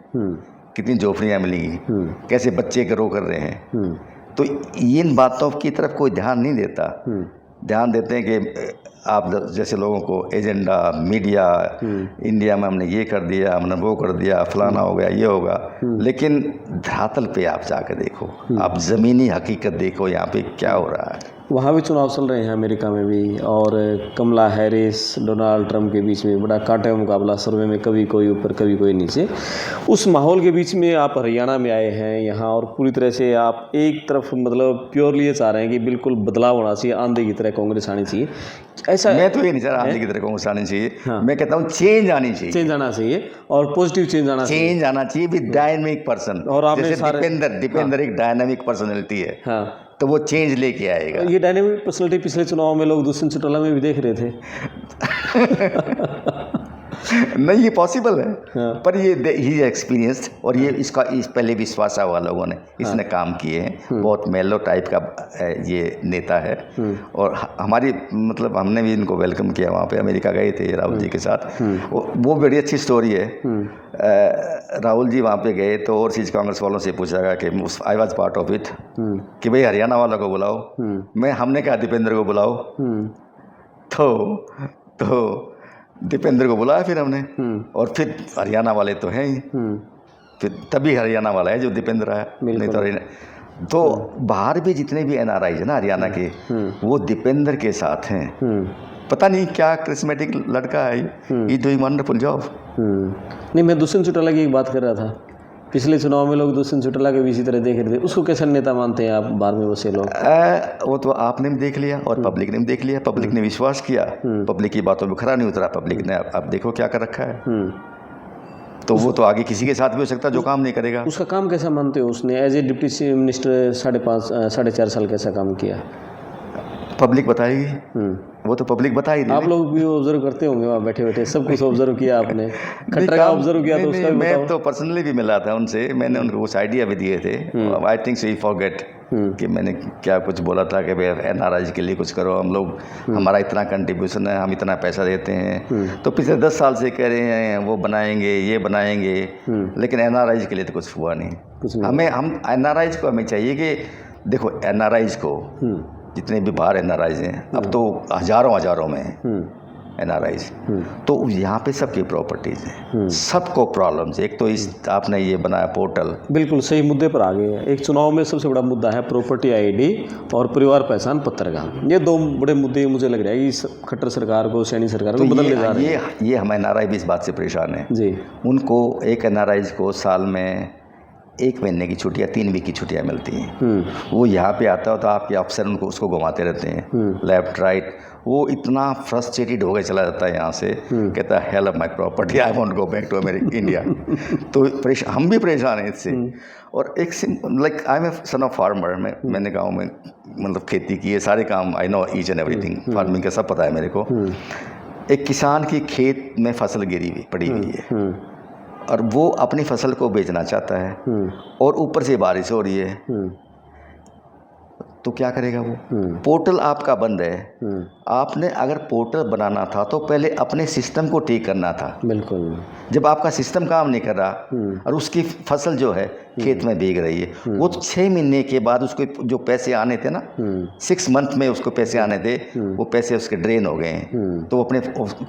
कितनी झोपड़ियाँ मिलेंगी, कैसे बच्चे ग्रो कर रहे हैं। तो इन बातों की तरफ कोई ध्यान नहीं देता। ध्यान देते हैं कि आप जैसे लोगों को एजेंडा, मीडिया, इंडिया में हमने ये कर दिया, हमने वो कर दिया, फलाना हो गया, ये होगा। लेकिन धरातल पे आप जाकर देखो, आप ज़मीनी हकीकत देखो यहाँ पे क्या हो रहा है। वहाँ भी चुनाव चल रहे हैं अमेरिका में भी, और कमला हैरिस डोनाल्ड ट्रंप के बीच में बड़ा कांटे मुकाबला, सर्वे में कभी कोई ऊपर कभी कोई नीचे। उस माहौल के बीच में आप हरियाणा में आए हैं यहाँ, और पूरी तरह से आप एक तरफ मतलब प्योरली ये चाह रहे हैं कि बिल्कुल बदलाव होना चाहिए, आंधी की तरह कांग्रेस आनी चाहिए। ऐसा मैं तो ये नहीं चाह रहा आंधी की तरह कांग्रेस आनी चाहिए। हाँ। मैं कहता हूँ चेंज आनी चाहिए, चेंज आना चाहिए, और पॉजिटिव चेंज आना चाहिए विद डायनामिक पर्सन। और आपने दीपेंद्र एक डायनामिक पर्सनैलिटी है। हाँ, तो वो चेंज लेके आएगा। ये डायनेमिक पर्सनैलिटी पिछले चुनाव में लोग दुष्यंत चौटाला में भी देख रहे थे। नहीं, ये पॉसिबल है। हाँ। पर ये ही एक्सपीरियंस्ड, और ये इसका पहले विश्वास हुआ लोगों ने, इसने काम किए हैं। बहुत मेलो टाइप का ये नेता है, और हमारी मतलब हमने भी इनको वेलकम किया। वहाँ पे अमेरिका गए थे राहुल जी के साथ, वो बड़ी अच्छी स्टोरी है। राहुल जी वहाँ पे गए तो ओवरसीज कांग्रेस वालों से पूछा गया कि I was part of it, कि भाई हरियाणा वालों को बुलाओ। हमने कहा दीपेंद्र को बुलाओ, तो दीपेंद्र को बुलाया फिर हमने, और फिर हरियाणा वाले तो हैं ही, फिर तभी हरियाणा वाला है जो दीपेंद्र आया, नहीं तो बाहर भी जितने भी एनआरआई है ना हरियाणा के, वो दीपेंद्र के साथ हैं। पता नहीं क्या क्रिस्मेटिक लड़का है, ये डूइंग वंडरफुल जॉब। नहीं, मैं दुष्यंत चौटाला की एक बात कर रहा था। पिछले चुनाव में लोग दुष्यंत चौटाला के भी इसी तरह देख रहे थे, उसको कैसा नेता मानते हैं आप बाहर में बसे लोग? वो तो आपने भी देख लिया और पब्लिक ने भी देख लिया, पब्लिक ने विश्वास किया, पब्लिक की बातों में खरा नहीं उतरा, पब्लिक ने अब देखो क्या कर रखा है। तो वो तो आगे किसी के साथ भी हो सकता है जो काम नहीं करेगा। उसका काम कैसा मानते हो? उसने एज ए डिप्टी मिनिस्टर 4.5 साल कैसा काम किया? पब्लिक बताएगी, वो तो पब्लिक बता ही रही। आप लोग भी ऑब्जर्व करते होंगे वहाँ बैठे बैठे, सब कुछ ऑब्जर्व किया आपने, खट्टर का ऑब्जर्व किया, तो उसका भी मैं तो पर्सनली भी मिला था उनसे, मैंने उनको कुछ आइडिया भी दिए थे। I think so he forget कि मैंने क्या कुछ बोला था कि भाई एनआरआई के लिए कुछ करो, हम लोग हमारा इतना कंट्रीब्यूशन है, हम इतना पैसा देते हैं। तो पिछले 10 साल से कह रहे हैं वो बनाएंगे, ये बनाएंगे, लेकिन एनआरआई के लिए तो कुछ हुआ नहीं। हम एनआरआई को हमें चाहिए कि देखो एनआरआई को, जितने भी बाहर एनआरआई हैं, अब तो हजारों में एनआरआई, तो यहाँ पे सबकी प्रॉपर्टीज़ हैं, सबको प्रॉब्लम्स। एक तो इस आपने ये बनाया पोर्टल, बिल्कुल सही मुद्दे पर आ गए हैं। एक चुनाव में सबसे बड़ा मुद्दा है प्रॉपर्टी आईडी और परिवार पहचान पत्र का। ये 2 बड़े मुद्दे मुझे लग रहा है कि खट्टर सरकार को, सैनी सरकार को बदलने जा रहे हैं। ये हम एनआरआई भी इस बात से परेशान हैं जी। उनको एक एनआरआई को साल में 1 महीने की छुट्टियाँ, 3 वीक की छुट्टियाँ मिलती हैं। वो यहाँ पे आता हो तो आपके अफसर उनको उसको घुमाते रहते हैं लेफ्ट राइट। वो इतना फ्रस्ट्रेटेड हो गए चला जाता है यहाँ से, कहता है hell of my property, I want go back to America India. तो हम भी परेशान हैं इससे। और एक like I am a son of farmer, मैंने गाँव में मतलब खेती की है, सारे काम I know each and everything, farming का सब पता है मेरे को। एक किसान की खेत में फसल गिरी हुई पड़ी हुई है, और वो अपनी फसल को बेचना चाहता है, और ऊपर से बारिश हो रही है, तो क्या करेगा वो? पोर्टल आपका बंद है। आपने अगर पोर्टल बनाना था तो पहले अपने सिस्टम को ठीक करना था। बिल्कुल। जब आपका सिस्टम काम नहीं कर रहा और उसकी फसल जो है खेत में भीग रही है, वो 6 महीने के बाद उसको जो पैसे आने थे ना, 6 मंथ में उसको पैसे आने थे, वो पैसे उसके ड्रेन हो गए हैं, तो वो अपने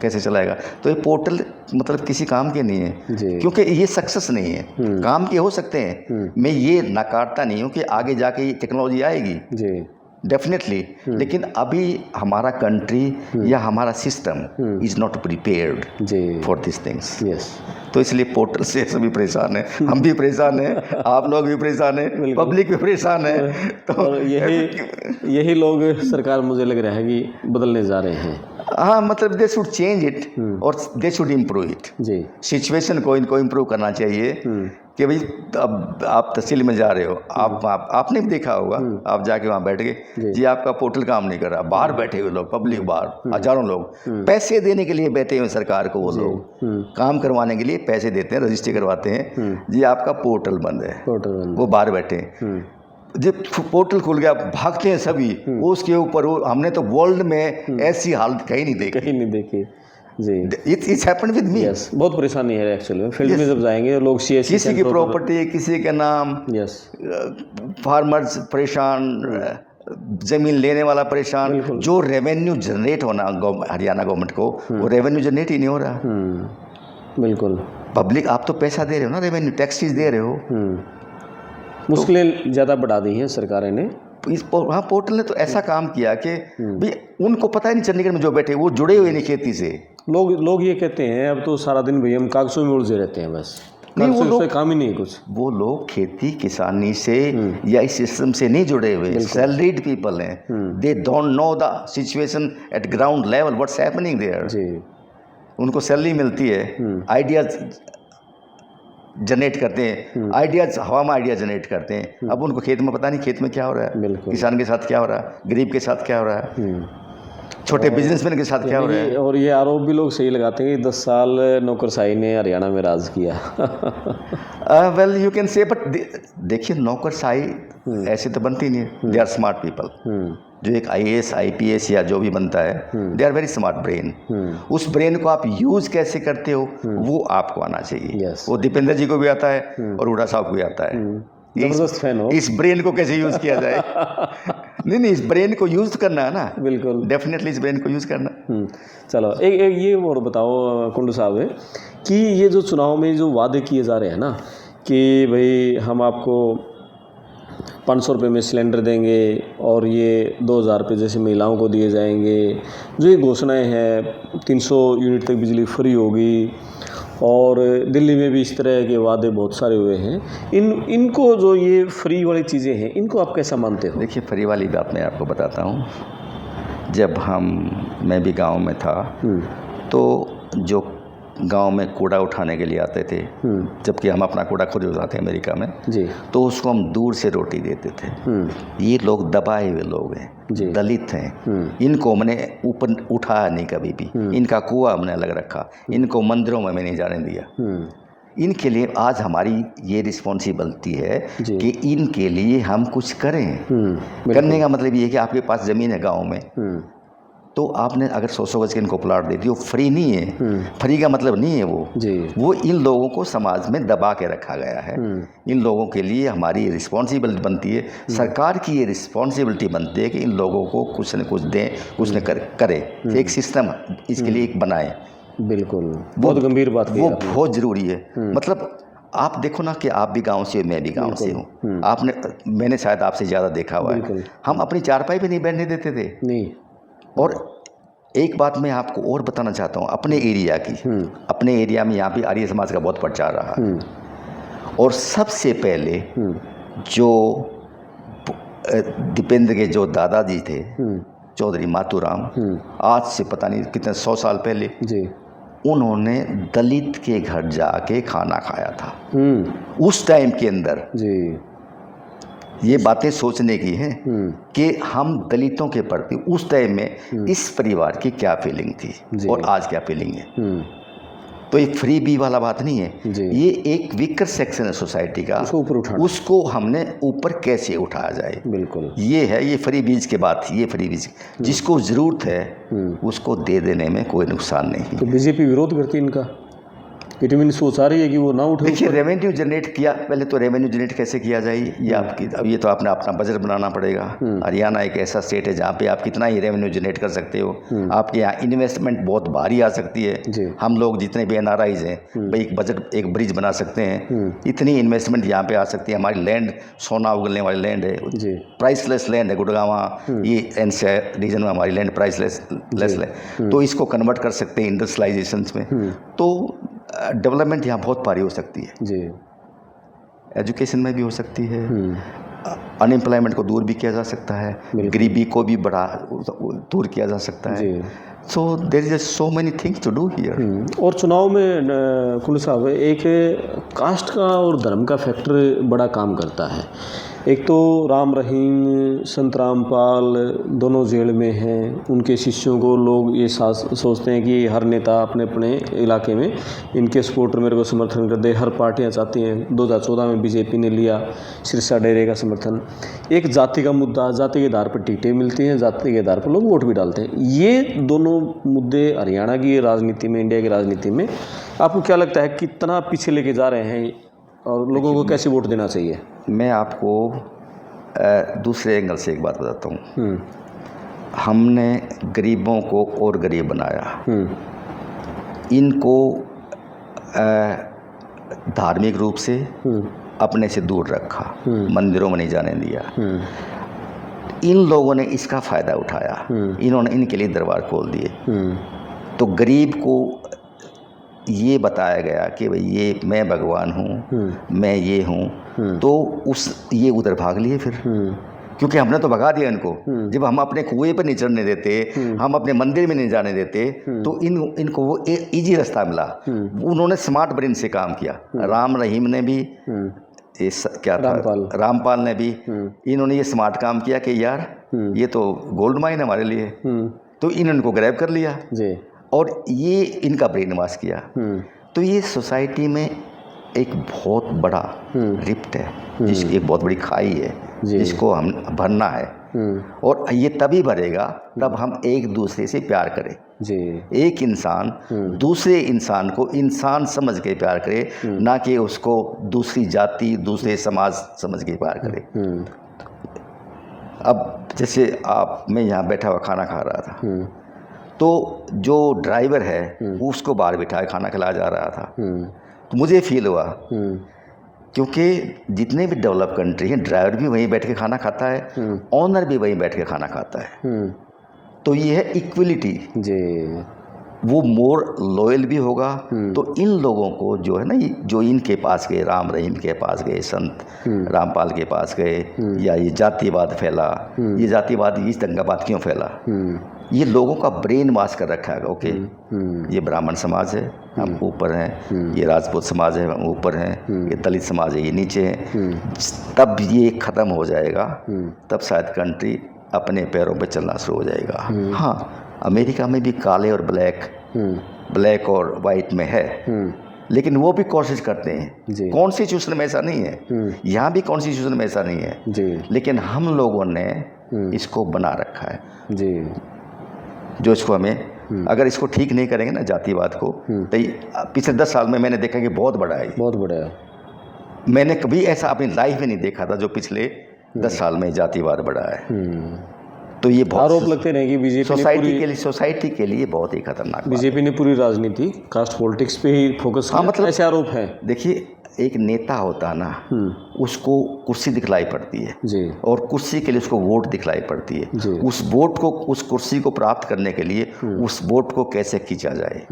कैसे चलाएगा? तो ये पोर्टल मतलब किसी काम के नहीं है, क्योंकि ये सक्सेस नहीं है। काम के हो सकते हैं, मैं ये नकारता नहीं हूँ कि आगे जाके ये टेक्नोलॉजी आएगी, डेफिनेटली, लेकिन अभी हमारा कंट्री या हमारा system is not prepared for this things. तो इसलिए पोर्टल से सभी परेशान हैं, हम भी परेशान हैं, आप लोग भी परेशान हैं, पब्लिक भी परेशान है। तो और यही लोग सरकार मुझे लग रहा है कि बदलने जा रहे हैं। हाँ, मतलब दे शुड चेंज इट और they should improve it. Situation को इनको इम्प्रूव करना चाहिए कि भाई अब आप तहसील में जा रहे हो, आपने भी देखा होगा, आप जाके वहाँ बैठ गए जी, आपका पोर्टल काम नहीं कर रहा, बाहर बैठे हुए लोग, पब्लिक बाहर, हजारों लोग पैसे देने के लिए बैठे हुए सरकार को, वो लोग काम करवाने के लिए पैसे देते हैं, रजिस्ट्री करवाते हैं जी, आपका पोर्टल बंद है, वो बाहर बैठे। जब पोर्टल खुल गया भागते हैं सभी, उसके ऊपर हमने तो वर्ल्ड में ऐसी हालत कहीं नहीं देखी जी। It's happened with me. बहुत परेशानी है एक्चुअली। फील्ड में जब जाएंगे लोग सीएससी, किसी की प्रॉपर्टी, किसी के नाम, फार्मर्स परेशान, जमीन लेने वाला परेशान, जो रेवेन्यू जनरेट होना हरियाणा गवर्नमेंट को, वो रेवेन्यू जनरेट ही नहीं हो रहा। बिल्कुल। पब्लिक, आप तो पैसा दे रहे हो ना, रेवेन्यू टैक्सेस दे रहे हो। मुश्किलें ज़्यादा बढ़ा दी हैं सरकार ने। हाँ, पोर्टल ने तो ऐसा काम किया कि भाई उनको पता ही नहीं, चंडीगढ़ में जो बैठे वो जुड़े हुए नहीं खेती से। लोग ये कहते हैं अब तो सारा दिन भैया हम कागजों में उलझे रहते हैं, बस नहीं, वो लोग काम ही नहीं कुछ। वो लोग खेती किसानी से या इस सिस्टम से नहीं जुड़े हुए, सैलरीड पीपल हैं, they don't know the situation at ground level, what's happening there. उनको सैलरी मिलती है, आइडियाज जनरेट करते हैं, आइडियाज हवा में आइडिया जनरेट करते हैं। अब उनको खेत में पता नहीं, खेत में क्या हो रहा है, किसान के साथ क्या हो रहा है, गरीब के साथ क्या हो रहा है, छोटे बिजनेसमैन के साथ क्या हो रहा है। और ये आरोप भी लोग सही लगाते हैं कि 10 साल नौकरशाही ने हरियाणा में राज किया। Well you can say, but देखिए नौकरशाही ऐसे तो बनती नहीं है। They are smart people. जो एक IAS IPS या जो भी बनता है, they are very smart brain. उस ब्रेन को आप यूज कैसे करते हो वो आपको आना चाहिए। वो दीपेंद्र जी को भी आता है और हुड्डा साहब को भी आता है। इस ब्रेन को कैसे यूज किया जाए। नहीं, इस ब्रेन को यूज करना है ना। बिल्कुल, डेफिनेटली इस ब्रेन को यूज करना। चलो एक ये और बताओ कुंडू साहब कि ये जो चुनाव में जो वादे किए जा रहे हैं ना कि भाई हम आपको 500 रुपये में सिलेंडर देंगे और ये 2000 रुपये जैसे महिलाओं को दिए जाएंगे, जो ये घोषणाएं हैं 300 यूनिट तक बिजली फ्री होगी, और दिल्ली में भी इस तरह के वादे बहुत सारे हुए हैं। इनको जो ये फ्री वाली चीज़ें हैं, इनको आप कैसा मानते हो? देखिए, फ्री वाली बात मैं आपको बताता हूँ। जब मैं भी गांव में था तो जो गांव में कूड़ा उठाने के लिए आते थे, जबकि हम अपना कूड़ा खुद उठाते हैं अमेरिका में जी, तो उसको हम दूर से रोटी देते थे। ये लोग दबाए हुए लोग हैं, दलित हैं, इनको हमने ऊपर उठाया नहीं कभी भी। इनका कुआं हमने अलग रखा, इनको मंदिरों में नहीं जाने दिया। इनके लिए आज हमारी ये रिस्पॉन्सिबिलिटी है कि इनके लिए हम कुछ करें। करने का मतलब ये है कि आपके पास ज़मीन है गाँव में, तो आपने अगर 100 गज के इनको प्लाट दे दी, वो फ्री नहीं है। फ्री का मतलब नहीं है वो इन लोगों को समाज में दबा के रखा गया है। इन लोगों के लिए हमारी रिस्पॉन्सिबिलिटी बनती है, सरकार की ये रिस्पॉन्सिबिलिटी बनती है कि इन लोगों को कुछ न कुछ दें, कुछ न करे। एक सिस्टम इसके लिए एक बनाए। बिल्कुल, बहुत गंभीर बात है, वो बहुत ज़रूरी है। मतलब आप देखो ना कि आप भी गांव से हो, मैं भी गांव से हूँ। मैंने शायद आपसे ज़्यादा देखा हुआ है। हम अपनी चारपाई पे नहीं बैठने देते थे। नहीं। और एक बात मैं आपको और बताना चाहता हूँ अपने एरिया की। अपने एरिया में यहाँ भी आर्य समाज का बहुत प्रचार रहा। और सबसे पहले जो दीपेंद्र के जो दादाजी थे, चौधरी मातूराम, आज से पता नहीं कितने 100 साल पहले उन्होंने दलित के घर जाके खाना खाया था। उस टाइम के अंदर ये बातें सोचने की हैं कि हम दलितों के प्रति उस टाइम में इस परिवार की क्या फीलिंग थी और आज क्या फीलिंग है। तो ये फ्री बी वाला बात नहीं है, जी। ये एक वीकर सेक्शन है सोसाइटी का, उसको ऊपर उठाना, उसको हमने ऊपर कैसे उठाया जाए, बिल्कुल ये है, ये फ्री बीज की बात थी। ये फ्री बीज जिसको ज़रूरत है उसको दे देने में कोई नुकसान नहीं। तो बीजेपी विरोध करती है इनका, विटामिन सोच आ रही है कि वो ना उठे। देखिए रेवेन्यू जनरेट किया, पहले तो रेवेन्यू जनरेट कैसे किया जाए ये आपकी, अब ये तो आपने अपना बजट बनाना पड़ेगा। हरियाणा एक ऐसा स्टेट है जहाँ पे आप कितना ही रेवेन्यू जनरेट कर सकते हो, आपके यहाँ इन्वेस्टमेंट बहुत भारी आ सकती जी। है। हम लोग जितने भी NRIs हैं भाई एक बजट एक ब्रिज बना सकते हैं, इतनी इन्वेस्टमेंट यहाँ पे आ सकती है। हमारी लैंड सोना उगलने वाली लैंड है, जी। प्राइसलेस लैंड है। गुड़गांव ये NCR रीजन में हमारी लैंड प्राइसलेस है, तो इसको कन्वर्ट कर सकते हैं इंडस्ट्रियलाइजेशंस में, तो डेवलपमेंट यहाँ बहुत भारी हो सकती है जी। एजुकेशन में भी हो सकती है, अनएम्प्लॉयमेंट को दूर भी किया जा सकता है, गरीबी को भी दूर किया जा सकता है। So there is so many things to do here. और चुनाव में कुल साहब एक कास्ट का और धर्म का फैक्टर बड़ा काम करता है। एक तो राम रहीम, संत रामपाल दोनों जेल में हैं, उनके शिष्यों को लोग ये सोचते हैं कि हर नेता अपने अपने इलाके में इनके सपोर्टर मेरे को समर्थन कर दे। हर पार्टियां चाहती हैं। 2014 में बीजेपी ने लिया सिरसा डेरे का समर्थन। एक जाति का मुद्दा, जाति के आधार पर टिकटें मिलती हैं, जाति के आधार पर लोग वोट भी डालते हैं। ये दोनों मुद्दे हरियाणा की राजनीति में, इंडिया की राजनीति में आपको क्या लगता है कितना पीछे लेके जा रहे हैं और लोगों को कैसे वोट देना चाहिए? मैं आपको दूसरे एंगल से एक बात बताता हूँ। हमने गरीबों को और गरीब बनाया, इनको धार्मिक रूप से अपने से दूर रखा, मंदिरों में नहीं जाने दिया। इन लोगों ने इसका फ़ायदा उठाया, इन्होंने इनके लिए दरबार खोल दिए। तो गरीब को ये बताया गया कि भाई ये मैं भगवान हूँ, मैं ये हूँ, तो ये उधर भाग लिए फिर, क्योंकि हमने तो भगा दिया इनको। जब हम अपने कुएं पर नहीं चढ़ने देते, हम अपने मंदिर में नहीं जाने देते, तो इनको वो इजी रास्ता मिला। उन्होंने स्मार्ट ब्रेन से काम किया। राम रहीम ने भी क्या था, रामपाल ने भी, इन्होंने ये स्मार्ट काम किया कि यार ये तो गोल्ड माइन है हमारे लिए, तो इन्होंने इनको ग्रैब कर लिया और ये इनका ब्रेन वॉश किया। तो ये सोसाइटी में एक बहुत बड़ा रिफ्ट है, जिसकी एक बहुत बड़ी खाई है, जिसको हम भरना है। और ये तभी भरेगा तब हम एक दूसरे से प्यार करें। एक इंसान दूसरे इंसान को इंसान समझ के प्यार करे, ना कि उसको दूसरी जाति, दूसरे समाज समझ के प्यार करे। अब जैसे मैं यहाँ बैठा हुआ खाना खा रहा था, तो जो ड्राइवर है उसको बाहर बिठाए खाना खिलाया जा रहा था, तो मुझे फील हुआ, क्योंकि जितने भी डेवलप कंट्री हैं ड्राइवर भी वहीं बैठ के खाना खाता है, ऑनर भी वहीं बैठ के खाना खाता है। तो ये है इक्वलिटी, वो मोर लॉयल भी होगा। तो इन लोगों को जो है ना, जो इनके पास गए, राम रहीम के पास गए, संत रामपाल के पास गए, या ये जातिवाद फैला, ये जातिवाद इस दंगाबाद क्यों फैला, ये लोगों का ब्रेन वॉश कर रखा है। ओके, ये ब्राह्मण समाज है, हम ऊपर हैं, ये राजपूत समाज है, हम ऊपर हैं, ये दलित समाज है, ये नीचे हैं। तब ये ख़त्म हो जाएगा, तब शायद कंट्री अपने पैरों पे चलना शुरू हो जाएगा। हाँ, अमेरिका में भी काले और ब्लैक और वाइट में है, लेकिन वो भी कोशिश करते हैं। कॉन्स्टिट्यूशन में ऐसा नहीं है, यहाँ भी कॉन्स्टिट्यूशन में ऐसा नहीं है, लेकिन हम लोगों ने इसको बना रखा है। जो इसको हमें अगर इसको ठीक नहीं करेंगे ना, जातिवाद को, तो पिछले 10 साल में मैंने देखा कि बहुत बड़ा है, बहुत बड़ा है। मैंने कभी ऐसा अपनी लाइफ में नहीं देखा था जो पिछले 10 साल में जातिवाद बढ़ा है। तो ये बहुत आरोप लगते रहे कि बीजेपी सोसाइटी के लिए बहुत ही खतरनाक। बीजेपी ने पूरी राजनीति कास्ट पॉलिटिक्स पे ही फोकस किया, मतलब ऐसे आरोप है। देखिए, एक नेता होता है ना, उसको कुर्सी दिखलाई पड़ती है, और कुर्सी के लिए उसको वोट दिखलाई पड़ती है। उस वोट को, उस कुर्सी को प्राप्त करने के लिए उस वोट को कैसे खींचा जाए,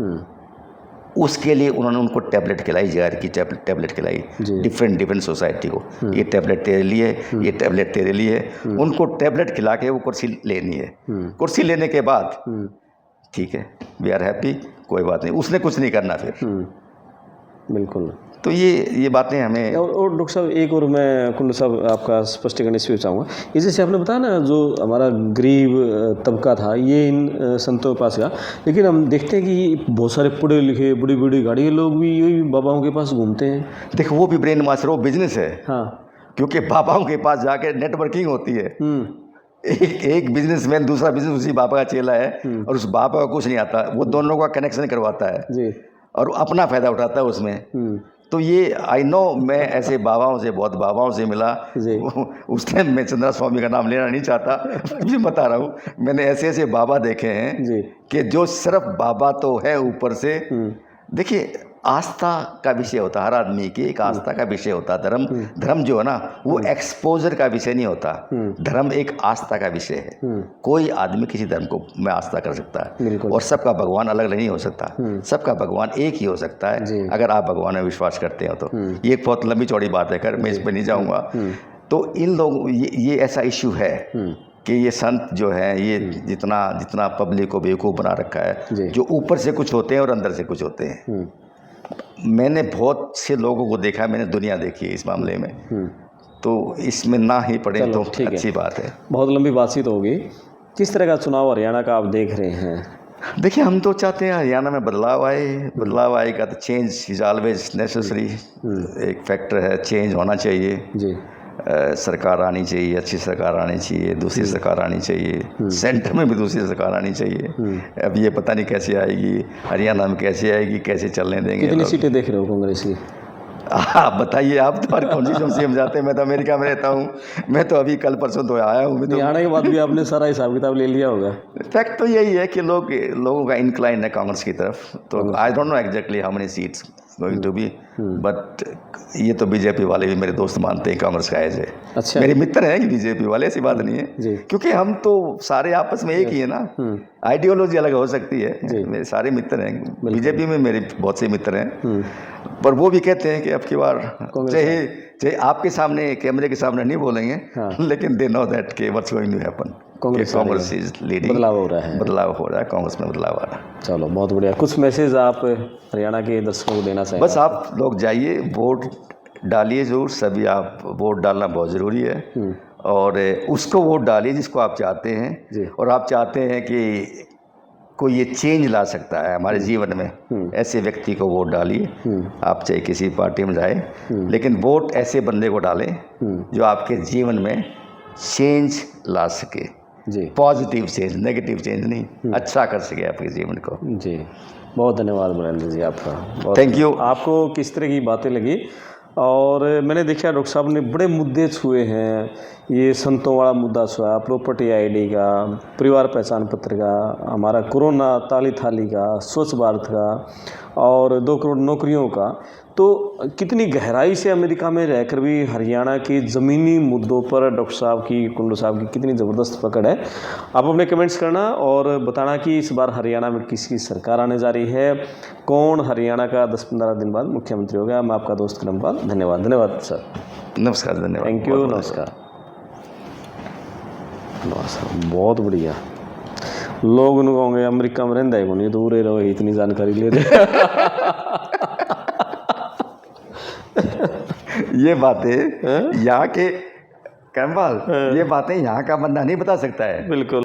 उसके लिए उन्होंने उनको टैबलेट खिलाई, जहर की टैबलेट खिलाई डिफरेंट सोसाइटी को। ये टैबलेट तेरे लिए, ये टैबलेट तेरे लिए, उनको टैबलेट खिला के वो कुर्सी लेनी है। कुर्सी लेने के बाद ठीक है, वी आर हैप्पी, कोई बात नहीं, उसने कुछ नहीं करना फिर। बिल्कुल। तो ये बातें हमें। और डॉक्टर साहब एक और मैं कुंडू साहब आपका स्पष्टीकरण इस पर चाहूँगा, ये जैसे आपने बताया ना जो हमारा गरीब तबका था ये इन संतों के पास गया, लेकिन हम देखते हैं कि बहुत सारे पढ़े लिखे बड़ी बड़ी गाड़ी के लोग भी यही बाबाओं के पास घूमते हैं। देखो वो भी ब्रेन वॉश, वो बिजनेस है। हाँ, क्योंकि बाबाओं के पास जाके नेटवर्किंग होती है। एक बिजनेसमैन दूसरा बिजनेस उसी बाबा का चेला है और उस बाबा को कुछ नहीं आता, वो दोनों का कनेक्शन करवाता है जी, और अपना फायदा उठाता है उसमें। तो ये आई नो, मैं ऐसे बाबाओं से, बहुत बाबाओं से मिला। उस टाइम मैं चंद्रा स्वामी का नाम लेना नहीं चाहता, मैं बता रहा हूँ, मैंने ऐसे ऐसे बाबा देखे हैं कि जो सिर्फ बाबा तो है ऊपर से। देखिए आस्था का विषय होता है, हर आदमी की एक आस्था का विषय होता है। धर्म जो है ना वो एक्सपोजर का विषय नहीं होता, धर्म एक आस्था का विषय है। कोई आदमी किसी धर्म को में आस्था कर सकता है और सबका भगवान अलग नहीं हो सकता, सबका भगवान एक ही हो सकता है अगर आप भगवान में विश्वास करते हो तो। ये एक बहुत लंबी चौड़ी बात है, मैं इस पर नहीं जाऊँगा। तो इन लोगों ये ऐसा इश्यू है कि ये संत जो है ये जितना पब्लिक को बेवकूफ़ बना रखा है, जो ऊपर से कुछ होते हैं और अंदर से कुछ होते हैं। मैंने बहुत से लोगों को देखा है, मैंने दुनिया देखी है इस मामले में, तो इसमें ना ही पड़े तो अच्छी बात है। बहुत लंबी बातचीत होगी। किस तरह का चुनाव हरियाणा का आप देख रहे हैं? देखिए हम तो चाहते हैं हरियाणा में बदलाव आएगा तो चेंज इज ऑलवेज नेसेसरी। एक फैक्टर है, चेंज होना चाहिए जी। सरकार आनी चाहिए, अच्छी सरकार आनी चाहिए, दूसरी सरकार आनी चाहिए, सेंटर में भी दूसरी सरकार आनी चाहिए। अब ये पता नहीं कैसे आएगी, हरियाणा में कैसे आएगी, कैसे चलने देंगे। कितनी सीटें देख रहे हो कांग्रेस की? आप बताइए, आप तो हर कॉन्स्टिट्यूंसी में जाते हैं, मैं तो अमेरिका में रहता हूँ, मैं तो अभी कल परसों तो आया हूँ। तो आने के बाद भी आपने सारा हिसाब किताब ले लिया होगा। फैक्ट तो यही है कि लोगों का इंक्लाइन है कांग्रेस की तरफ। तो I don't know exactly how many seats going to be, but ये तो बीजेपी वाले भी मेरे दोस्त मानते हैं कांग्रेस का एज है। अच्छा, मेरे मित्र हैं बीजेपी वाले, ऐसी बात नहीं है, क्योंकि हम तो सारे आपस में एक ही है ना। आइडियोलॉजी अलग हो सकती है, मेरे सारे मित्र हैं बीजेपी में, मेरे बहुत से मित्र हैं, पर वो भी कहते हैं कि अब की बार चाहे आपके सामने कैमरे के सामने नहीं बोलेंगे, लेकिन दे नो दैट के what's going to happen. Congress is leading, बदलाव हो रहा है, कांग्रेस में बदलाव आ रहा है। चलो बहुत बढ़िया। कुछ मैसेज आप हरियाणा के दर्शकों को देना चाहिए? बस आप लोग जाइए, वोट डालिए ज़रूर, सभी आप वोट डालना बहुत ज़रूरी है, और उसको वोट डालिए जिसको आप चाहते हैं, और आप चाहते हैं कि कोई ये चेंज ला सकता है हमारे जीवन में, ऐसे व्यक्ति को वोट डालिए। आप चाहे किसी पार्टी में जाए, लेकिन वोट ऐसे बंदे को डालें जो आपके जीवन में चेंज ला सके, पॉजिटिव चेंज, नेगेटिव चेंज नहीं, अच्छा कर सके आपके जीवन को। जी बहुत धन्यवाद महेंद्र जी आपका, थैंक यू। आपको किस तरह की बातें लगी? और मैंने देखा डॉक्टर साहब ने बड़े मुद्दे छुए हैं, ये संतों वाला मुद्दा छुआ, प्रॉपर्टी आईडी का, परिवार पहचान पत्र का, हमारा कोरोना ताली थाली का, स्वच्छ भारत का, और 2 करोड़ नौकरियों का। तो कितनी गहराई से अमेरिका में रहकर भी हरियाणा के ज़मीनी मुद्दों पर डॉक्टर साहब की, कुंडू साहब की कितनी ज़बरदस्त पकड़ है। आप अपने कमेंट्स करना और बताना कि इस बार हरियाणा में किसकी सरकार आने जा रही है, कौन हरियाणा का 10-15 दिन बाद मुख्यमंत्री होगा। मैं आपका दोस्त कलमपाल, धन्यवाद सर। नमस्कार, धन्यवाद, थैंक यू, नमस्कार। बहुत बढ़िया। लोग कहोगे अमेरिका में रहता है कौन, ये दूर रहो, इतनी जानकारी ले रहे। ये बातें यहाँ के कलमपाल, ये बातें यहाँ का बंदा नहीं बता सकता है। बिल्कुल।